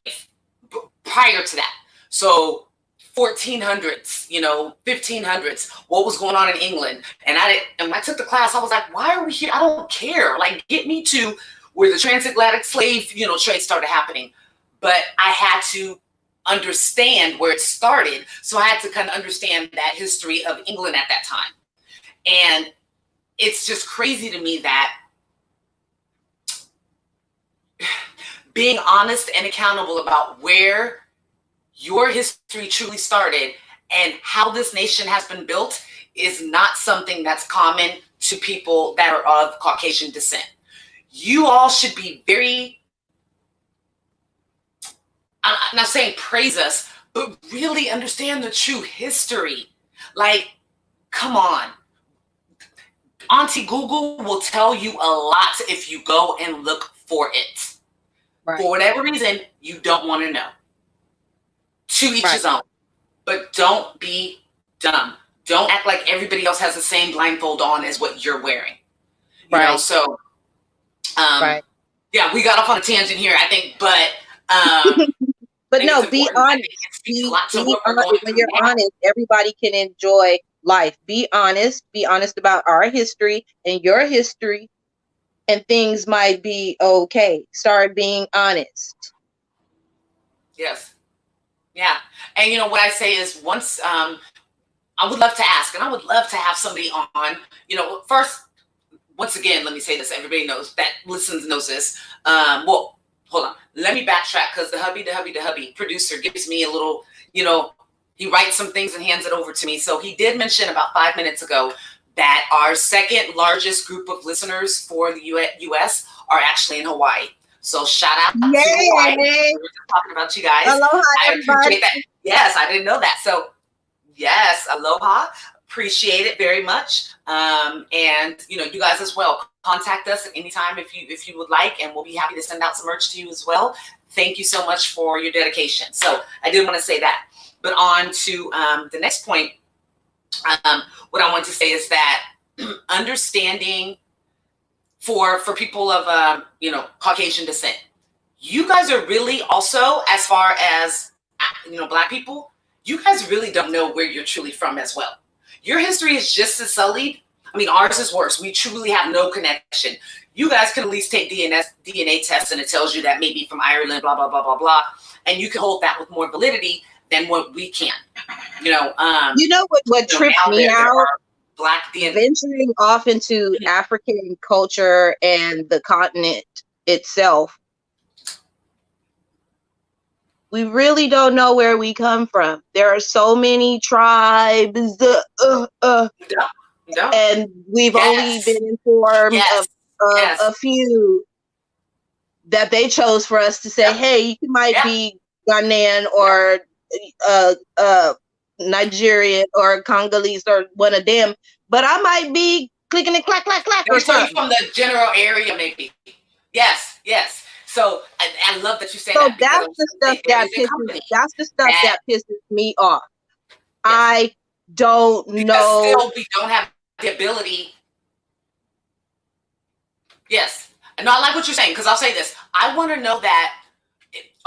prior to that. So 1400s, you know, 1500s, what was going on in England. And when I took the class, I was like, why are we here? I don't care. Like, get me to where the transatlantic slave, you know, trade started happening. But I had to understand where it started. So I had to kind of understand that history of England at that time. And it's just crazy to me that being honest and accountable about where your history truly started and how this nation has been built is not something that's common to people that are of Caucasian descent. You all should be very, I'm not saying praise us, but really understand the true history. Like, come on. Auntie Google will tell you a lot if you go and look for it. Right. For whatever reason, you don't want to know. To each his own. But don't be dumb. Don't act like everybody else has the same blindfold on as what you're wearing. You know, so yeah, we got off on a tangent here, I think, but
but no, be honest. When you're honest, everybody can enjoy life. Be honest about our history and your history, and things might be okay. Start being honest.
Yes. Yeah. And you know what I say is once I would love to ask, and I would love to have somebody on, you know, first, once again, let me say this, everybody knows that listens knows this. Well, hold on. Let me backtrack because the hubby producer gives me a little, you know, he writes some things and hands it over to me. So he did mention about 5 minutes ago that our second largest group of listeners for the US are actually in Hawaii. So shout out to Hawaii. We were just talking about you guys.
Aloha,
I appreciate that. Yes, I didn't know that. So yes, aloha. Appreciate it very much. And you know, you guys as well. Contact us at any time if you would like, and we'll be happy to send out some merch to you as well. Thank you so much for your dedication. So I did want to say that. But on to the next point. What I want to say is that understanding for people of you know, Caucasian descent, you guys are really also, as far as you know, Black people, you guys really don't know where you're truly from as well. Your history is just as sullied. I mean, ours is worse. We truly have no connection. You guys can at least take DNA tests and it tells you that maybe from Ireland, blah, blah, blah, blah, blah. And you can hold that with more validity than what we can. You know
what tripped me out?
Black DNA.
Venturing off into African culture and the continent itself, we really don't know where we come from. There are so many tribes, and we've only been informed of a few that they chose for us to say, hey, you might be Ghanaian or Nigerian or Congolese or one of them, but I might be clicking and clack, clack, clack or something.
From the general area, maybe. Yes. So I love that you say
that. That's the stuff that pisses me off. Yes. I don't know.
Still, we don't have the ability. Yes. No, I like what you're saying, because I'll say this. I want to know that,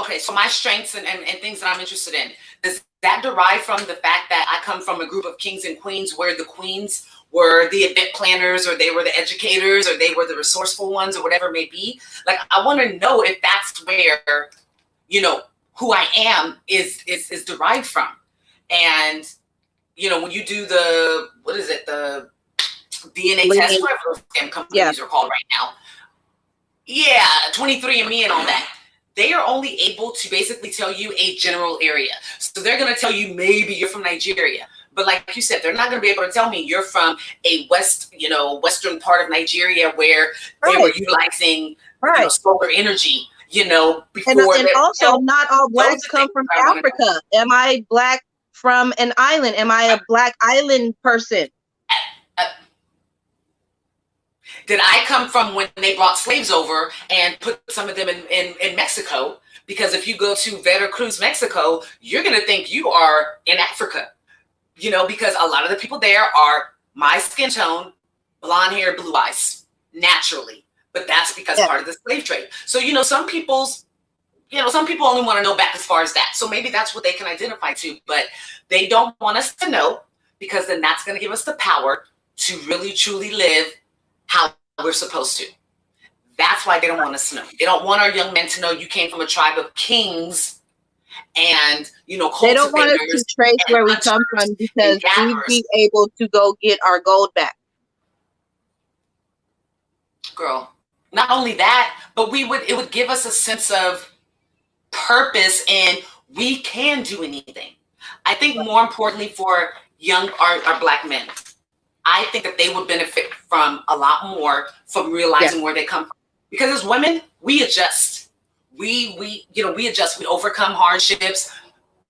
okay, so my strengths and things that I'm interested in, does that derive from the fact that I come from a group of kings and queens where the queens were the event planners, or they were the educators, or they were the resourceful ones, or whatever it may be? Like, I want to know if that's where, you know, who I am is derived from. And, you know, when you do the, what is it, the DNA test, whatever those damn companies are called right now. Yeah, 23andMe and all that. They are only able to basically tell you a general area. So they're going to tell you maybe you're from Nigeria. But like you said, they're not going to be able to tell me you're from a western part of Nigeria where they were utilizing solar energy, you know, before.
And also, not all Blacks come from Africa. Am I Black from an island? Am I a Black island person?
Did I come from when they brought slaves over and put some of them in Mexico? Because if you go to Veracruz, Mexico, you're going to think you are in Africa, you know, because a lot of the people there are my skin tone, blonde hair, blue eyes, naturally. But that's because part of the slave trade. So, you know, some people only want to know back as far as that. So maybe that's what they can identify to, but they don't want us to know, because then that's going to give us the power to really, truly live how we're supposed to. That's why they don't want us to know. They don't want our young men to know you came from a tribe of kings and, you know,
they don't want us to trace where we come from, because we'd be able to go get our gold back.
Girl, not only that, but it would give us a sense of purpose, and we can can do anything. I think more importantly for young our Black men, I think that they would benefit from a lot more from realizing where they come from. Because as women, we adjust. We adjust. We overcome hardships.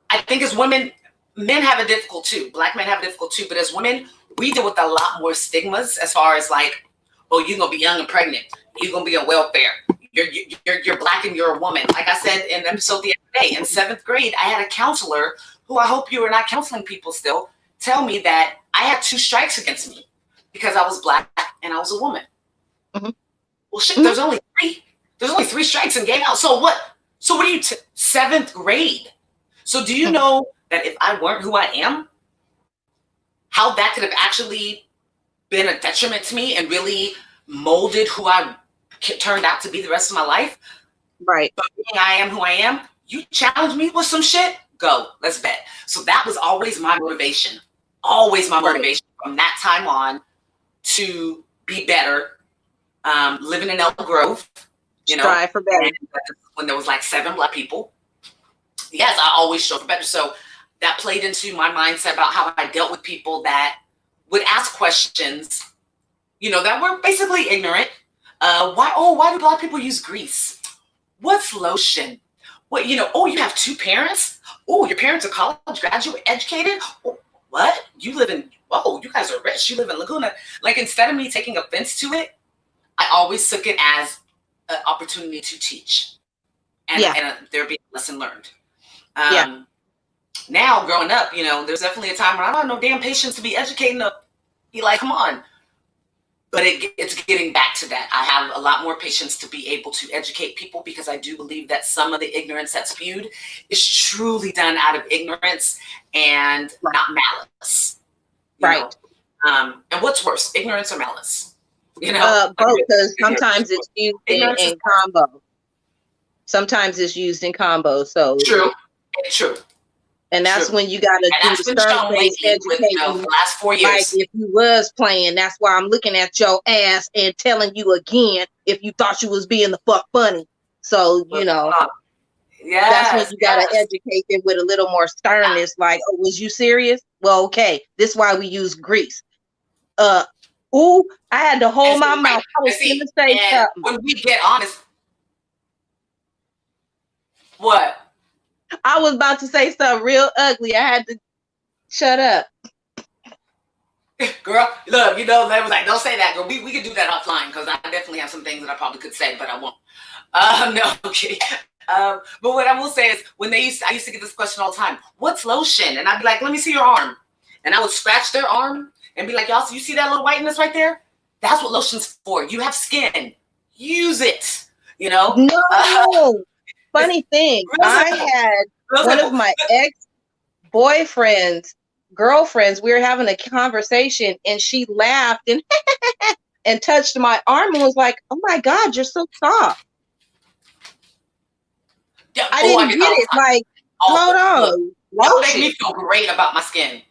I think as women, men have it difficult too. Black men have it difficult too. But as women, we deal with a lot more stigmas as far as like, oh, you're gonna be young and pregnant. You're gonna be on welfare. You're Black and you're a woman. Like I said in an episode the other day, in 7th grade, I had a counselor who, I hope you are not counseling people still, tell me that I had 2 strikes against me because I was Black and I was a woman. Mm-hmm. Well, shit, there's only 3. There's only 3 strikes and game out. So what? So what are you, 7th grade? So do you know that if I weren't who I am, how that could have actually been a detriment to me and really molded who I turned out to be the rest of my life?
Right.
But being I am who I am, you challenge me with some shit, go, let's bet. So that was always my motivation. Always my motivation from that time on to be better. Living in Elk Grove,
strive for better.
When there was like 7 Black people, yes, I always strive for better. So that played into my mindset about how I dealt with people that would ask questions, that were basically ignorant. Why do Black people use grease? What's lotion? What, oh, you have 2 parents? Oh, your parents are college graduate, educated? Oh, what? You live in, you guys are rich. You live in Laguna. Like, instead of me taking offense to it, I always took it as an opportunity to teach. And there be a lesson learned. Now, growing up, there's definitely a time where I don't have no damn patience to be educating. Be like, come on. But it's getting back to that. I have a lot more patience to be able to educate people because I do believe that some of the ignorance that's spewed is truly done out of ignorance and not malice.
Right.
And what's worse, ignorance or malice?
Both, because sometimes it's used in combo. Sometimes it's used in combo. So
true.
And that's when you got to do the stern-based education.
The last 4 years.
Like if you was playing, that's why I'm looking at your ass and telling you again if you thought you was being the fuck funny. So, that's when you got to educate them with a little more sternness. Like, oh, was you serious? Well, okay. This is why we use grease. I had to hold my mouth. I was going to say something.
When we get honest. What?
I was about to say something real ugly. I had to shut up.
Girl, look, they was like, don't say that, girl. We could do that offline because I definitely have some things that I probably could say, but I won't. No, okay. But what I will say is I used to get this question all the time. What's lotion? And I'd be like, let me see your arm. And I would scratch their arm and be like, y'all, so you see that little whiteness right there? That's what lotion's for. You have skin. Use it.
No. Funny thing, I had one of my ex-boyfriend's girlfriends. We were having a conversation, and she laughed and touched my arm and was like, "Oh my God, you're so soft."
Yeah,
I didn't get it. Like, hold on.
Y'all make me feel great about my skin.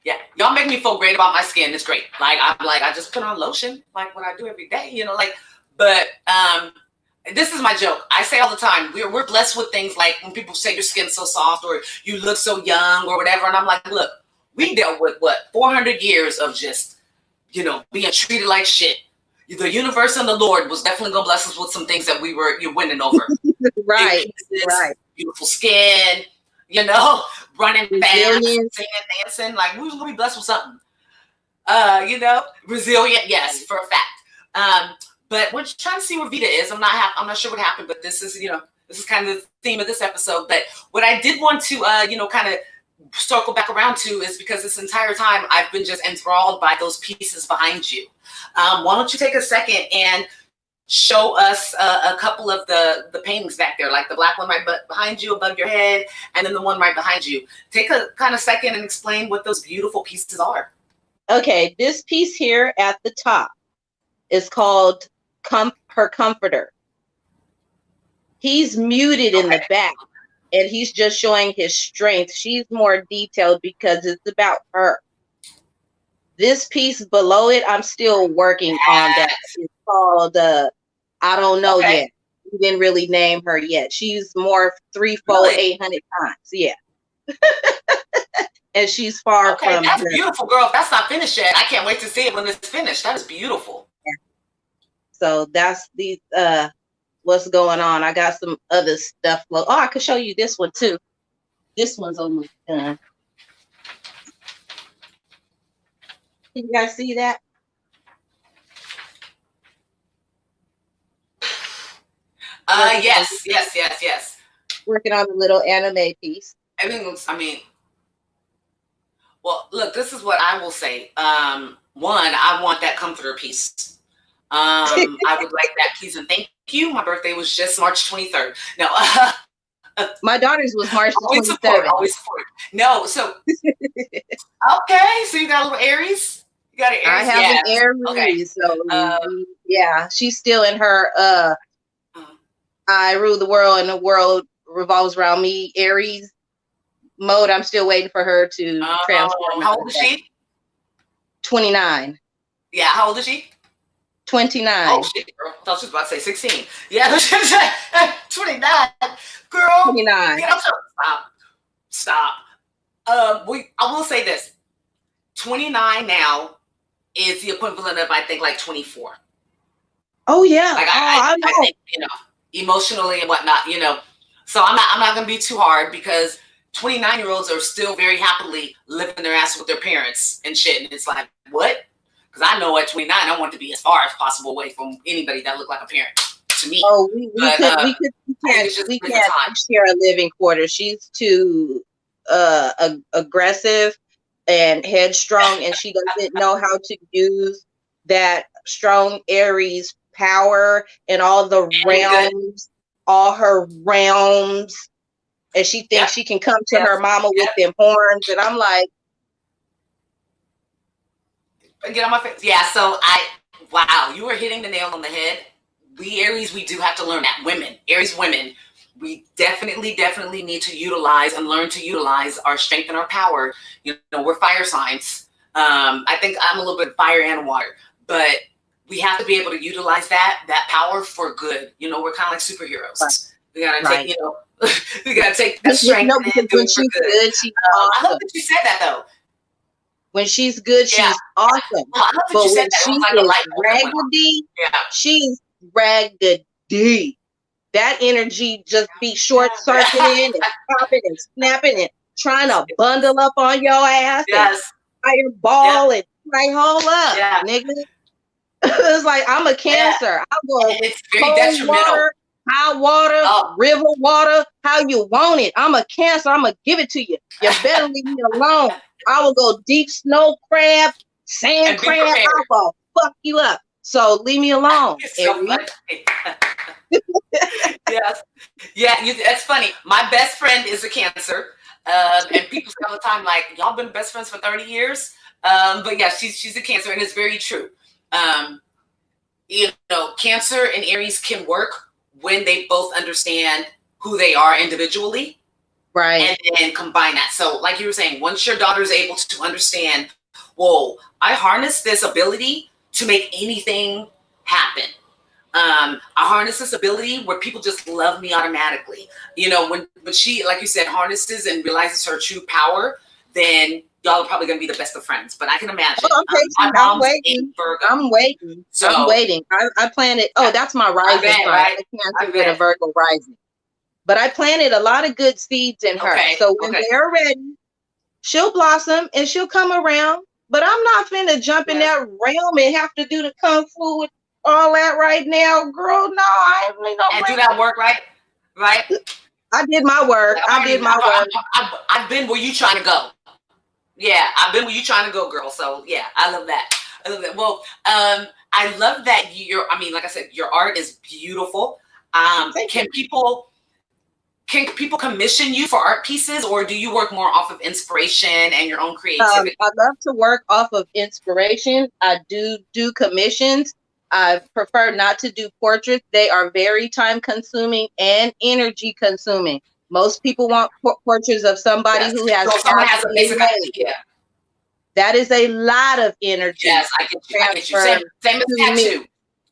Yeah, y'all make me feel great about my skin. It's great. Like I just put on lotion, like what I do every day. But this is my joke. I say all the time, we're blessed with things like when people say your skin's so soft or you look so young or whatever. And I'm like, look, we dealt with 400 years of just, being treated like shit. The universe and the Lord was definitely going to bless us with some things that you're winning over.
Right.
Beautiful skin, running fast, singing, dancing. Like, we was going to be blessed with something. Resilient, yes, for a fact. But we're trying to see where Vita is. I'm not sure what happened, but this is kind of the theme of this episode. But what I did want to, kind of circle back around to is because this entire time I've been just enthralled by those pieces behind you. Why don't you take a second and show us a couple of the paintings back there, like the black one right behind you above your head, and then the one right behind you. Take a kind of second and explain what those beautiful pieces are.
Okay, this piece here at the top is called Her Comforter. He's muted in the back, and he's just showing his strength. She's more detailed because it's about her. This piece below it, I'm still working on that. It's called I don't know yet. we didn't really name her yet. She's more 3, 4, 800 times. Yeah. And she's far from.
That's beautiful, girl. If that's not finished yet, I can't wait to see it when it's finished. That is beautiful.
Yeah. So that's these what's going on. I got some other stuff. Well, I could show you this one too. This one's almost done. Can you guys see that?
Yes.
Working on a little anime piece.
Well, look, this is what I will say. One, I want that comforter piece. I would like that piece, and thank you. My birthday was just March 23rd. No,
my daughter's was March
27th. Always support. No, so okay, so you got a little Aries. You got an Aries.
I have an Aries. Okay. So yeah, she's still in her I rule the world and the world revolves around me Aries mode. I'm still waiting for her to transform.
How old is she?
29.
Yeah, how old is she?
29.
Oh shit, girl. I thought she was about to say 16. Yeah, 29. Girl.
29.
Stop. I will say this. 29 now is the equivalent of, I think, like 24.
Oh yeah.
Like I think, emotionally and whatnot, So I'm not gonna be too hard, because 29-year-olds are still very happily living their ass with their parents and shit. And it's like, what? Because I know at 29, I want to be as far as possible away from anybody that looked like a parent to me.
Oh, we can't share a living quarter. She's too aggressive and headstrong, and she doesn't know how to use that strong Aries power and all the realms, all her realms. And she thinks she can come to her mama with them horns. And I'm like,
get on my face. Yeah, so wow, you were hitting the nail on the head. We Aries, we do have to learn that. Aries women, we definitely need to utilize and learn to utilize our strength and our power. We're fire signs. I think I'm a little bit fire and water, but we have to be able to utilize that power for good. We're kind of like superheroes. We gotta take, we gotta take that strength.
Because when she's good, she's awesome.
I love that you said that though.
When she's good, she's awesome. But when she is raggedy, she's raggedy. That energy just be short circuiting and popping and snapping and trying to bundle up on your ass and fireball and like, hold up, nigga. It's like, I'm a Cancer. I'll go
it's very detrimental.
Water, high water, river water, how you want it. I'm a Cancer. I'm going to give it to you. You better leave me alone. I will go deep snow crab, sand crab. I will fuck you up. So leave me alone.
So yes. Yeah, that's funny. My best friend is a Cancer. And people say all the time, like, y'all been best friends for 30 years. But yeah, she's a Cancer, and it's very true. Cancer and Aries can work when they both understand who they are individually,
right?
And then combine that. So, like you were saying, once your daughter is able to understand, whoa, I harness this ability to make anything happen. I harness this ability where people just love me automatically. When she, like you said, harnesses and realizes her true power, then y'all are probably going to be the best of friends. But I can imagine.
I'm waiting. So I'm waiting. I planted. Oh, that's my rising sign. Right? I can't get a Virgo rising. But I planted a lot of good seeds in her. Okay. So when they're ready, she'll blossom and she'll come around. But I'm not finna jump in that realm and have to do the kung fu with all that right now, girl. No, I ain't really no.
And do that work, right?
I did my work.
I've been where you trying to go. Yeah, I've been where you trying to go, girl. So yeah, I love that. Well, I love that like I said, your art is beautiful. Can people commission you for art pieces, or do you work more off of inspiration and your own creativity?
I love to work off of inspiration. I do commissions. I prefer not to do portraits. They are very time consuming and energy consuming. Most people want portraits of somebody who has
a basic idea.
That is a lot of energy.
Yes, I get you. Same as tattoo.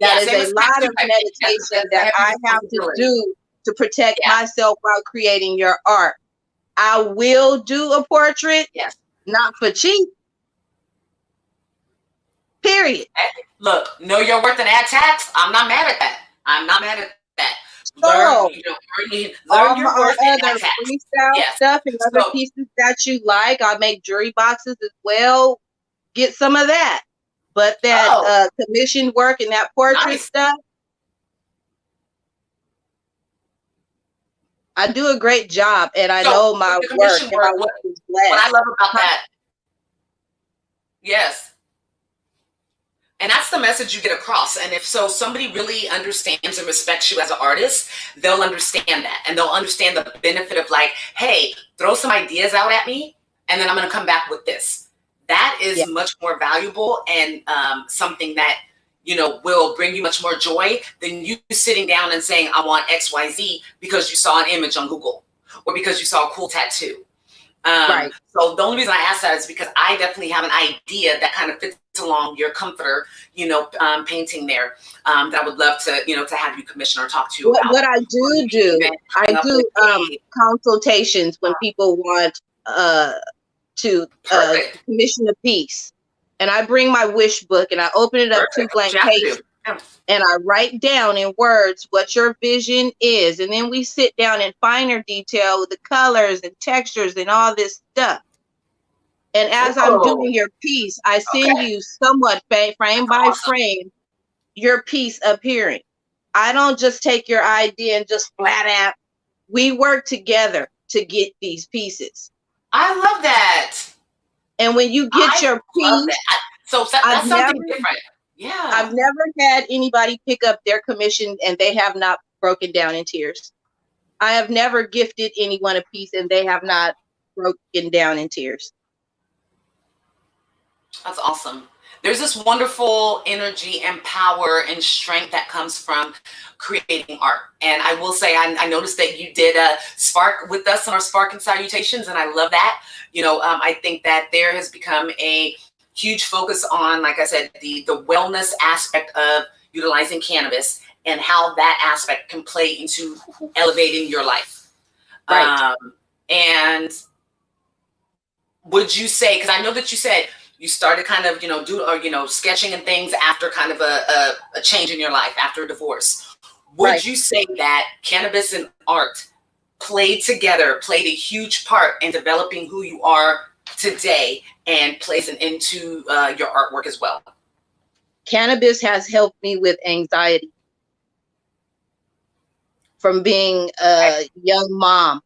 That is a lot of meditation that I have to do to protect myself while creating your art. I will do a portrait, not for cheap. Period.
Look, know your worth and add tax. I'm not mad at that. I'm not mad at that.
So,
learn your worth and
other
add tax.
freestyle stuff and other pieces that you like. I make jewelry boxes as well. Get some of that. But that commission work and that portrait stuff, I do a great job, and I know my work. And my work is blessed.
What I love about that, and that's the message you get across. And if somebody really understands and respects you as an artist, they'll understand that, and they'll understand the benefit of like, hey, throw some ideas out at me, and then I'm going to come back with this. That is much more valuable and something that, you know, will bring you much more joy than you sitting down and saying, I want XYZ because you saw an image on Google or because you saw a cool tattoo. So the only reason I ask that is because I definitely have an idea that kind of fits along your comforter, you know, painting there that I would love to, you know, to have you commission or talk to you about.
What I do consultations when people want to commission a piece, and I bring my wish book and I open it up 2 blank pages, and I write down in words what your vision is, and then we sit down in finer detail with the colors and textures and all this stuff. And as I'm doing your piece, I send you somewhat frame by frame your piece appearing. I don't just take your idea and just flat out. We work together to get these pieces.
I love that.
And when you get your piece,
that's something different. Yeah.
I've never had anybody pick up their commission and they have not broken down in tears. I have never gifted anyone a piece and they have not broken down in tears.
That's awesome. There's this wonderful energy and power and strength that comes from creating art. And I will say, I noticed that you did a spark with us on our Spark and Salutations, and I love that. You know, I think that there has become a huge focus on, like I said, the wellness aspect of utilizing cannabis and how that aspect can play into elevating your life.
Right.
And would you say, because I know that you said you started kind of, sketching and things after kind of a change in your life, after a divorce. Would you say that cannabis and art played a huge part in developing who you are today and plays into your artwork as well?
Cannabis has helped me with anxiety. From being a young mom,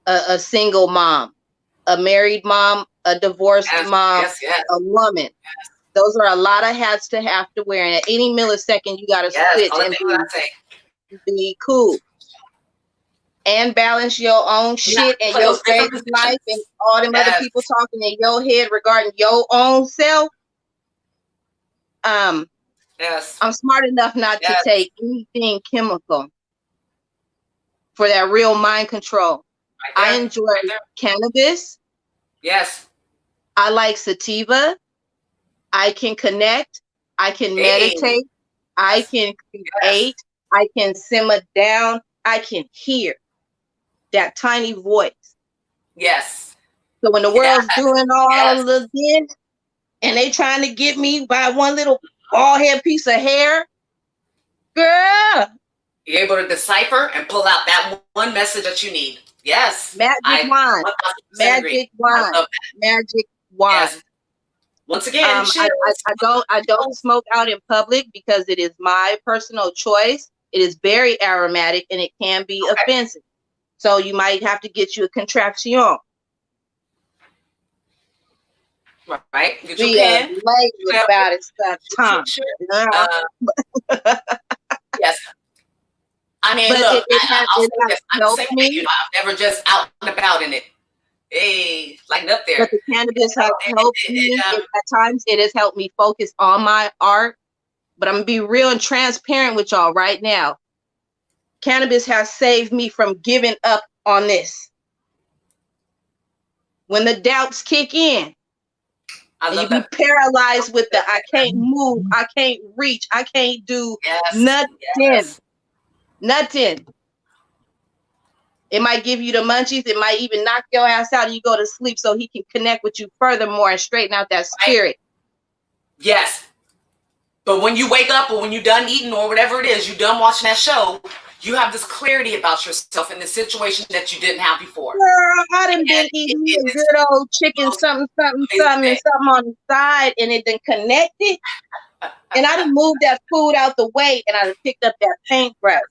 a single mom, a married mom, a divorced mom, a woman. Those are a lot of hats to have to wear. And at any millisecond, you got to switch and be cool. And balance your own shit and your baby's life and all them other people talking in your head regarding your own self. I'm smart enough not to take anything chemical for that real mind control. I enjoy cannabis.
Yes.
I like sativa. I can connect. I can meditate. I can create. I can simmer down. I can hear that tiny voice.
Yes.
So when the world's doing all of this and they trying to get me by one little bald head piece of hair, girl,
you're able to decipher and pull out that one message that you need. Yes.
Magic wand. Magic wand. Magic wand.
Yes. Once again,
I don't smoke out in public because it is my personal choice. It is very aromatic and it can be offensive. So you might have to get you a contraction.
Right.
Get your pen. About it time.
Yes. I mean,
but
look,
it has helped me.
I'm never just out and about in it. Hey, lighting up there.
But the cannabis has helped me. At times, it has helped me focus on my art. But I'm going to be real and transparent with y'all right now. Cannabis has saved me from giving up on this. When the doubts kick in, And you be paralyzed with the I can't move, I can't reach, I can't do nothing. Nothing. It might give you the munchies. It might even knock your ass out and you go to sleep so he can connect with you furthermore and straighten out that spirit.
Yes. But when you wake up or when you're done eating or whatever it is, you're done watching that show, you have this clarity about yourself in the situation that you didn't have before.
Girl, I done been eating me a good old chicken, something on the side, and it done connected. And I done moved that food out the way, and I done picked up that paintbrush,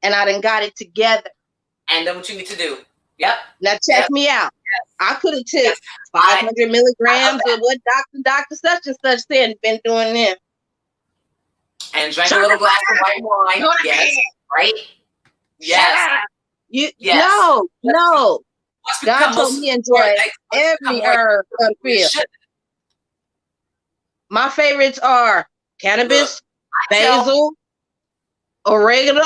and I done got it together.
And then what you need to do. Yep.
Now check me out. Yes. I could have took 500 milligrams of what Dr. such and such said and been doing this.
And drank a little glass of white wine. Yes. Right? Yes.
No. God told me enjoy every herb on field. My favorites are cannabis, basil, oregano.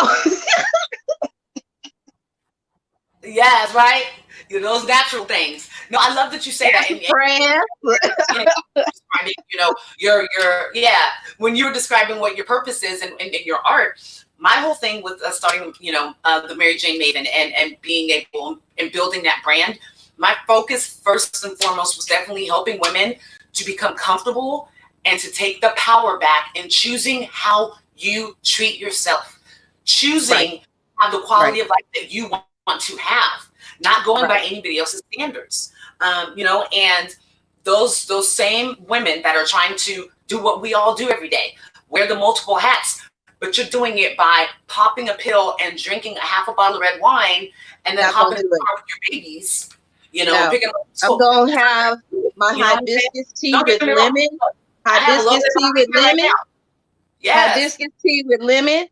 Yes, right? Those natural things. No, I love that you say that. When you were describing what your purpose is and your art, my whole thing with starting, the Mary Jane Maven and being able and building that brand, my focus first and foremost was definitely helping women to become comfortable and to take the power back in choosing how you treat yourself, choosing have the quality of life that you want to have, not going by anybody else's standards. And those same women that are trying to do what we all do every day, wear the multiple hats, but you're doing it by popping a pill and drinking a half a bottle of red wine and then hopping in the car with your babies, picking up.
I'm going to have my hibiscus tea with lemon. Hibiscus tea with lemon. Hibiscus tea with lemon.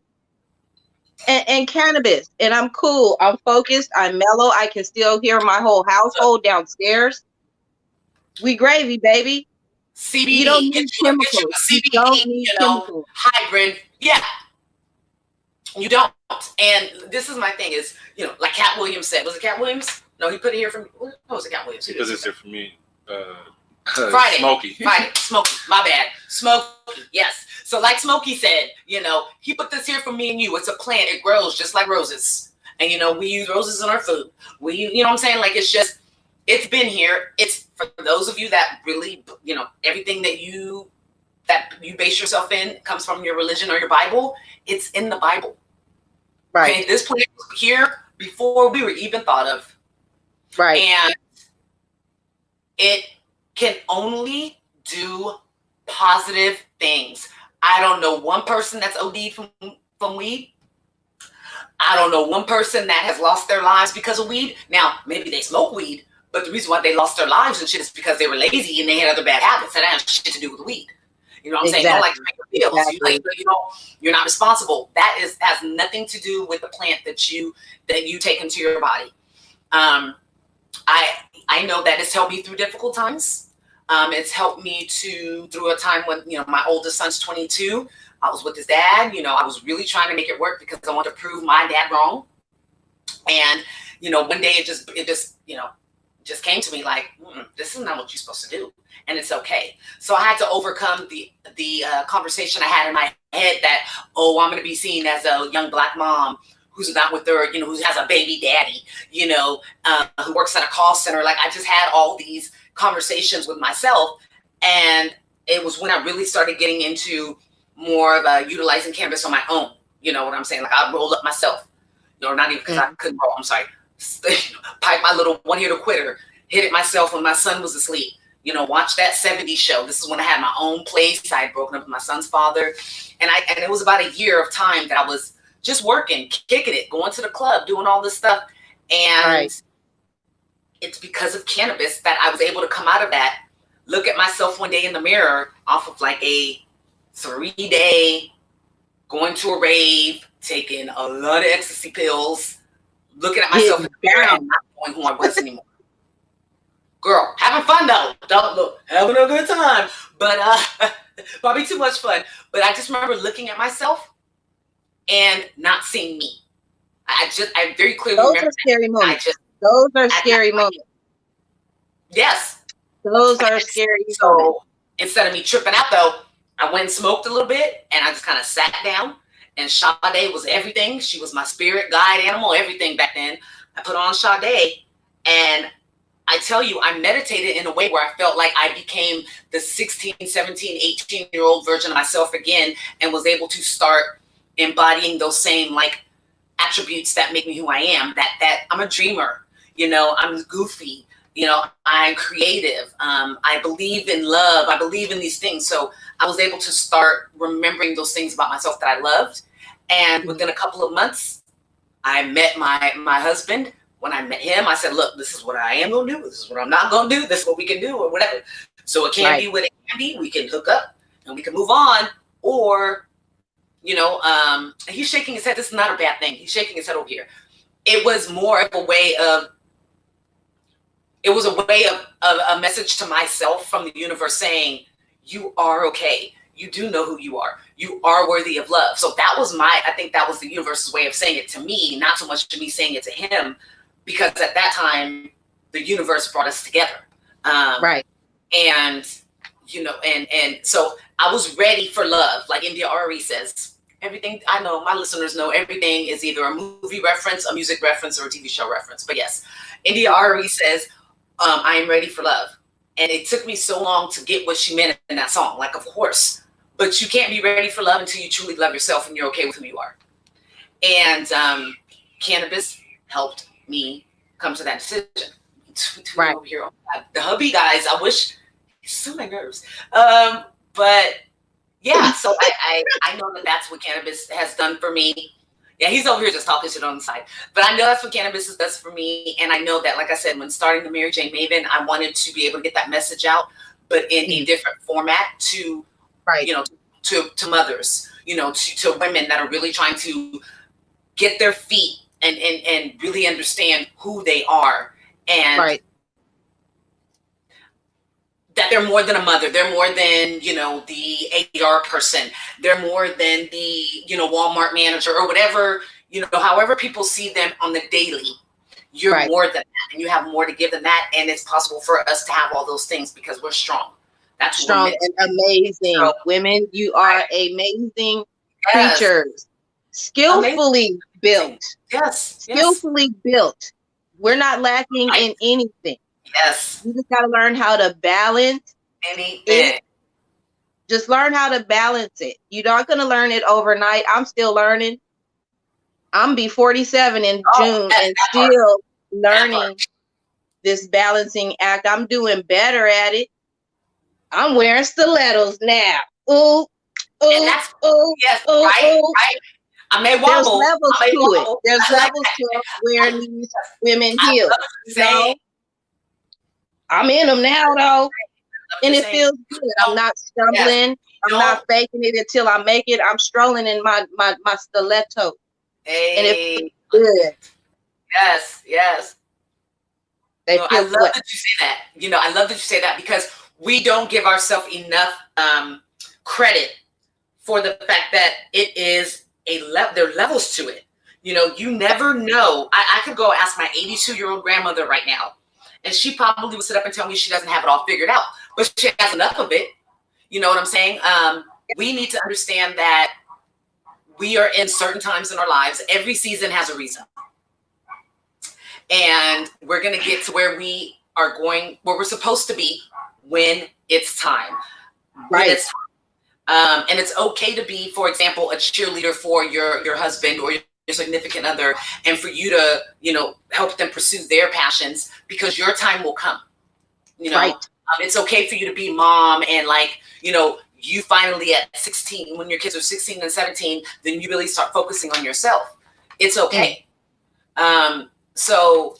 And cannabis, and I'm cool. I'm focused. I'm mellow. I can still hear my whole household downstairs. We gravy, baby.
CBD.
You don't need chemicals.
CBD,
you don't need chemicals.
Hybrid. Yeah. You don't. And this is my thing is, like Cat Williams said. Was it Cat Williams? No, he put it here for me. What was it, Cat Williams?
He does this here for me.
Friday.
Smokey.
Smokey. My bad. Smokey. Yes. So like Smokey said, he put this here for me and you. It's a plant. It grows just like roses. And, we use roses in our food. You know what I'm saying? Like, it's been here. It's for those of you that really, everything that you base yourself in comes from your religion or your Bible. It's in the Bible.
Right.
Okay? This plant was here before we were even thought of.
Right.
And it can only do positive things. I don't know one person that's OD'd from weed. I don't know one person that has lost their lives because of weed. Now, maybe they smoke weed, but the reason why they lost their lives and shit is because they were lazy and they had other bad habits. That has shit to do with weed. You know what I'm saying? You don't like to make pills. Exactly. You're not responsible. That has nothing to do with the plant that you take into your body. I know that it's helped me through difficult times. It's helped me through a time when, my oldest son's 22. I was with his dad. I was really trying to make it work because I wanted to prove my dad wrong. And, one day it just came to me like, this is not what you're supposed to do. And it's okay. So I had to overcome the conversation I had in my head that, I'm going to be seen as a young Black mom who's not with her, who has a baby daddy, who works at a call center. Like, I just had all these conversations with myself. And it was when I really started getting into more of utilizing cannabis on my own. You know what I'm saying? Like, I rolled up myself, not even because I couldn't roll. I'm sorry. Pipe my little one here to quitter, hit it myself when my son was asleep. Watch that 70s show. This is when I had my own place. I had broken up with my son's father. And it was about a year of time that I was just working, kicking it, going to the club, doing all this stuff. And it's because of cannabis that I was able to come out of that, look at myself one day in the mirror off of like a 3-day going to a rave, taking a lot of ecstasy pills, looking at myself in the mirror and not knowing who I was anymore. Girl, having fun though. Don't look, having a good time. But probably too much fun. But I just remember looking at myself and not seeing me. I very clearly remember.
Those are scary moments. Those are scary moments.
Yes.
Those are scary.
So instead of me tripping out though, I went and smoked a little bit and I just kind of sat down, and Sade was everything. She was my spirit guide animal, everything back then. I put on Sade, and I tell you, I meditated in a way where I felt like I became the 16, 17, 18-year-old version of myself again, and was able to start embodying those same like attributes that make me who I am. That I'm a dreamer, you know, I'm goofy, you know, I'm creative. I believe in love. I believe in these things. So I was able to start remembering those things about myself that I loved. And within a couple of months, I met my husband. When I met him, I said, look, this is what I am going to do. This is what I'm not going to do. This is what we can do, or whatever. So it can be what it can be. We can hook up and we can move on. Or, you know, he's shaking his head. This is not a bad thing. He's shaking his head over here. It was more of a way of, a message to myself from the universe saying, you are okay. You do know who you are. You are worthy of love. So that was I think that was the universe's way of saying it to me, not so much to me saying it to him, because at that time, the universe brought us together. And, you know, and so I was ready for love. Like India Ari says, everything, I know my listeners know everything is either a movie reference, a music reference, or a TV show reference. But yes, India Ari says, I am ready for love. And it took me so long to get what she meant in that song. Like, of course, but you can't be ready for love until you truly love yourself and you're okay with who you are. And cannabis helped me come to that decision. Over here. Oh, the hubby, guys, I wish, he's so my nerves. But yeah, so I know that that's what cannabis has done for me. Yeah, he's over here just talking shit on the side. But I know that's what cannabis does for me. And I know that, like I said, when starting the Mary Jane Maven, I wanted to be able to get that message out, but in a different format to, you know, to mothers, you know, to women that are really trying to get their feet and really understand who they are. And that they're more than a mother. They're more than, you know, the AR person. They're more than the, you know, Walmart manager or whatever, you know, however people see them on the daily. You're more than that, and you have more to give than that. And it's possible for us to have all those things because we're strong. That's
strong and amazing. So, women, you are amazing creatures. Skillfully built. Skillfully built. We're not lacking in anything.
Yes.
You just got to learn how to balance it. Just learn how to balance it. You're not going to learn it overnight. I'm still learning. I'm be 47 in June and still learning this balancing act. I'm doing better at it. I'm wearing stilettos now. Ooh,
yes, right. I may wobble.
There's levels to it. There's levels to wearing these women heels. So I'm in them now, though, and it feels good. I'm not stumbling. I'm not faking it until I make it. I'm strolling in my stiletto, and it feels good.
Yes.
I love
that you say that. You know, I love that you say that because we don't give ourselves enough credit for the fact that it is there are levels to it. You know, you never know. I could go ask my 82-year-old grandmother right now, and she probably would sit up and tell me she doesn't have it all figured out, but she has enough of it. You know what I'm saying? We need to understand that we are in certain times in our lives. Every season has a reason. And we're going to get to where where we're supposed to be when it's time. And it's okay to be, for example, a cheerleader for your husband or your significant other, and for you to, you know, help them pursue their passions, because your time will come. You know, it's okay for you to be mom, and like, you know, you finally at 16, when your kids are 16 and 17, then you really start focusing on yourself. It's okay. So,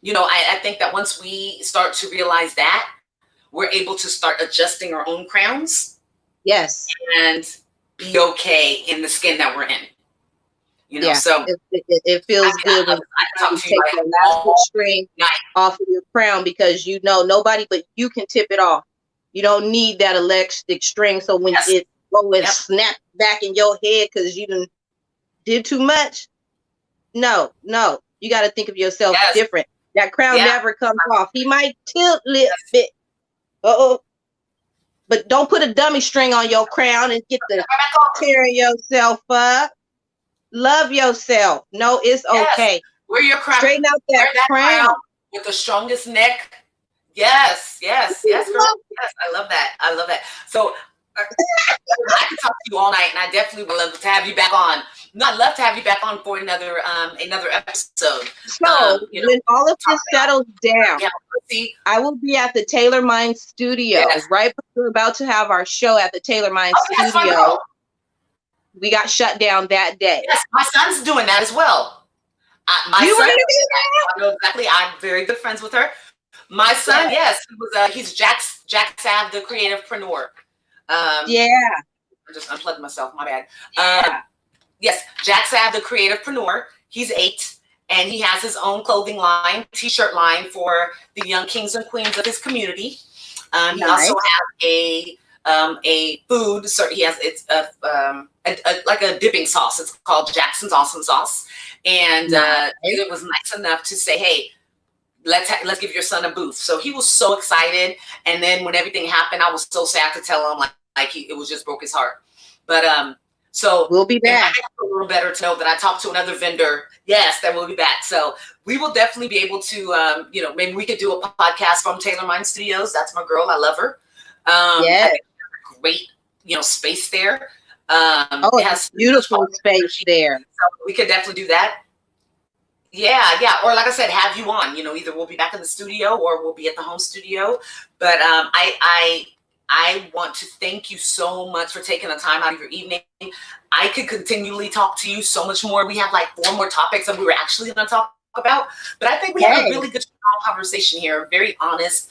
you know, I think that once we start to realize that, we're able to start adjusting our own crowns.
Yes.
And be okay in the skin that we're in. You know, so
it feels good when you take the last string off of your crown, because you know nobody but you can tip it off. You don't need that elastic string, so when it snap back in your head because you did too much. No, you got to think of yourself different. That crown never comes off. He might tilt a little bit, But don't put a dummy string on your crown and get the tearing yourself up. Love yourself. No, it's okay.
Wear your crown.
Straighten out that crown
with the strongest neck. Yes, girl. Yes, I love that. I love that. So I can talk to you all night, and I definitely would love to have you back on. No, I'd love to have you back on for another episode.
So when all of this settles down, I will be at the Taylor Mind Studio. Yes. Right, we're about to have our show at the Taylor Mind Studio. We got shut down that day.
Yes, my son's doing that as well. My son, I know exactly. I'm very good friends with her. My son, yes, he was. He's Jack Sav, the creativepreneur. I just unplugged myself. My bad. Yes, Jack Sav, the creativepreneur. He's 8, and he has his own clothing line, t-shirt line for the young kings and queens of his community. He also has a food. So he has like a dipping sauce. It's called Jackson's Awesome Sauce, and it was nice enough to say, hey, let's give your son a booth. So he was so excited, and then when everything happened, I was so sad to tell him it was just broke his heart. But so
we'll be back.
A little better to know that I talked to another vendor. Yes, that we'll be back. So we will definitely be able to, maybe we could do a podcast from Taylor Mind Studios. That's my girl. I love her. Great, space there.
It has beautiful space there.
So we could definitely do that. Yeah. Or like I said, have you on, either we'll be back in the studio or we'll be at the home studio. But I want to thank you so much for taking the time out of your evening. I could continually talk to you so much more. We have 4 more topics that we were actually going to talk about, but I think we had a really good conversation here. Very honest,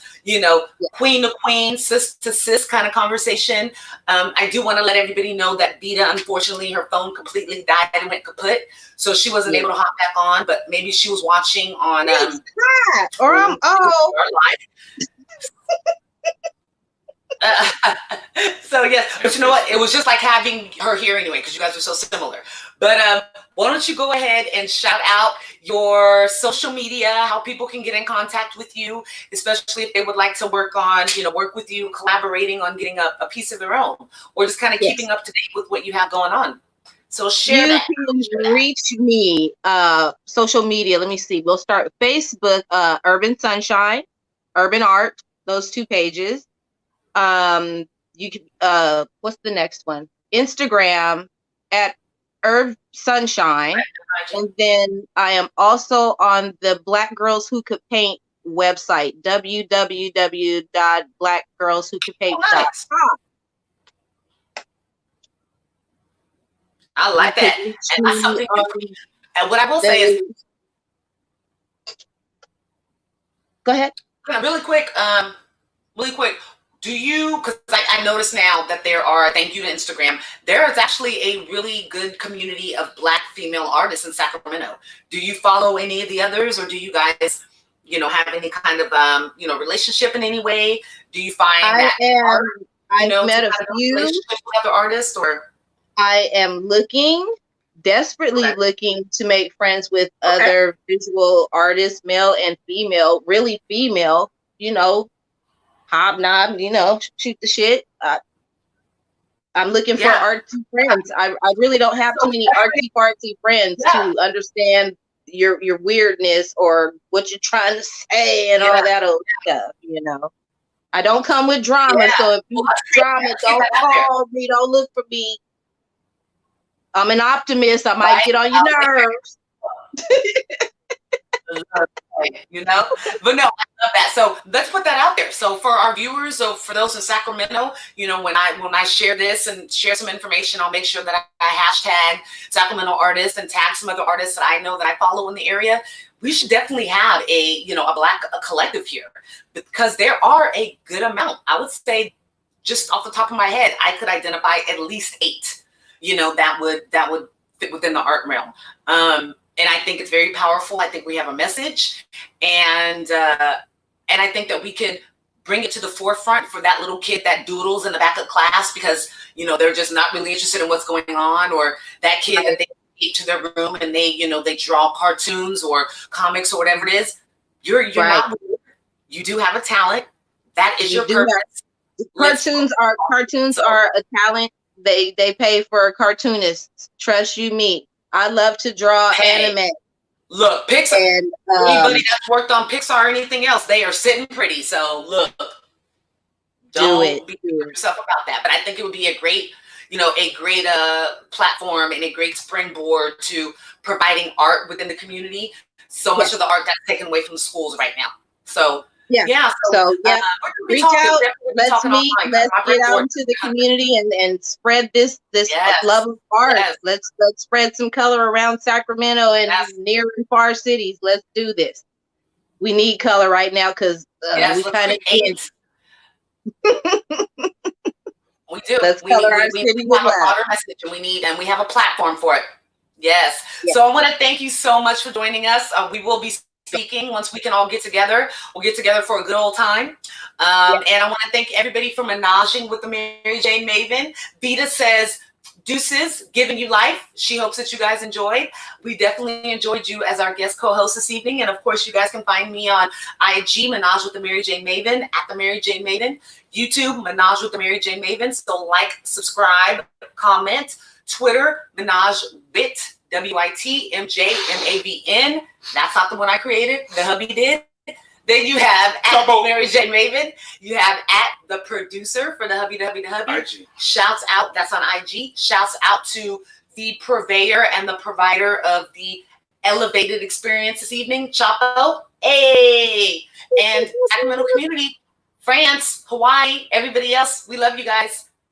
queen to queen, sis to sis kind of conversation. I do want to let everybody know that Vita, unfortunately, her phone completely died and went kaput, so she wasn't able to hop back on. But maybe she was watching on
or I'm
live. So yes, but you know what? It was just like having her here anyway, because you guys are so similar. But why don't you go ahead and shout out your social media, how people can get in contact with you, especially if they would like to work with you, collaborating on getting a piece of their own, or just kind of keeping up to date with what you have going on. So share that.
You can reach me, social media. Let me see. We'll start with Facebook, Urban Sunshine, Urban Art, those 2 pages. You can what's the next one? Instagram at Urban Sunshine, and then I am also on the Black Girls Who Could Paint website, www.blackgirlswhocoulpaint.com.
I like that. And that's something. And what I will say is,
go ahead.
Really quick. Do you, because I notice now that there are, thank you to Instagram, there is actually a really good community of Black female artists in Sacramento. Do you follow any of the others, or do you guys, have any kind of, relationship in any way? Do you find
I've met a few
with other artists, or?
I am desperately looking to make friends with other visual artists, male and female, really female, hobnob, shoot the shit. I'm looking for artsy friends. I really don't have too many artsy friends to understand your weirdness or what you're trying to say and all that old stuff, I don't come with drama, so if you drama, don't call me, don't look for me. I'm an optimist. I might get on your nerves. But no, I love that. So let's put that out there. So for our viewers, so for those in Sacramento, when I share this and share some information, I'll make sure that I hashtag Sacramento artists and tag some other artists that I know that I follow in the area. We should definitely have a Black collective here, because there are a good amount. I would say, just off the top of my head, I could identify at least 8, that would fit within the art realm. And I think it's very powerful. I think we have a message, and I think that we could bring it to the forefront for that little kid that doodles in the back of class because they're just not really interested in what's going on, or that kid that they take to their room and they draw cartoons or comics or whatever it is. You're not. You do have a talent.
That is your purpose.
Cartoons are a talent. They pay for cartoonists. Trust you me. I love to draw anime.
Look, Pixar. And anybody that's worked on Pixar or anything else, they are sitting pretty. So look, don't be yourself about that. But I think it would be a great, platform and a great springboard to providing art within the community. So much of the art that's taken away from the schools right now. So so
reach out. Let's meet. Let's get out into the community and spread this love of art. Let's spread some color around Sacramento and near and far cities. Let's do this. We need color right now because we kind of can't.
We do.
Let's color our city with
love. Broader message, and we have a platform for it. Yes. So I want to thank you so much for joining us. We will be speaking once we can all get together. We'll get together for a good old time. And I want to thank everybody for menaging with the Mary Jane Maven. Vita says, deuces, giving you life. She hopes that you guys enjoyed. We definitely enjoyed you as our guest co-host this evening. And of course, you guys can find me on IG, Menage with the Mary Jane Maven, at the Mary Jane Maven, YouTube, Menage with the Mary Jane Maven. So like, subscribe, comment, Twitter, Menage Wit, WITMJMAVN. That's not the one I created. The hubby did. Then you have at Mary Jane Maven. You have at the producer for the hubby. IG. Shouts out. That's on IG. Shouts out to the purveyor and the provider of the elevated experience this evening, Chapo. Hey, and Sacramento community, France, Hawaii, everybody else. We love you guys.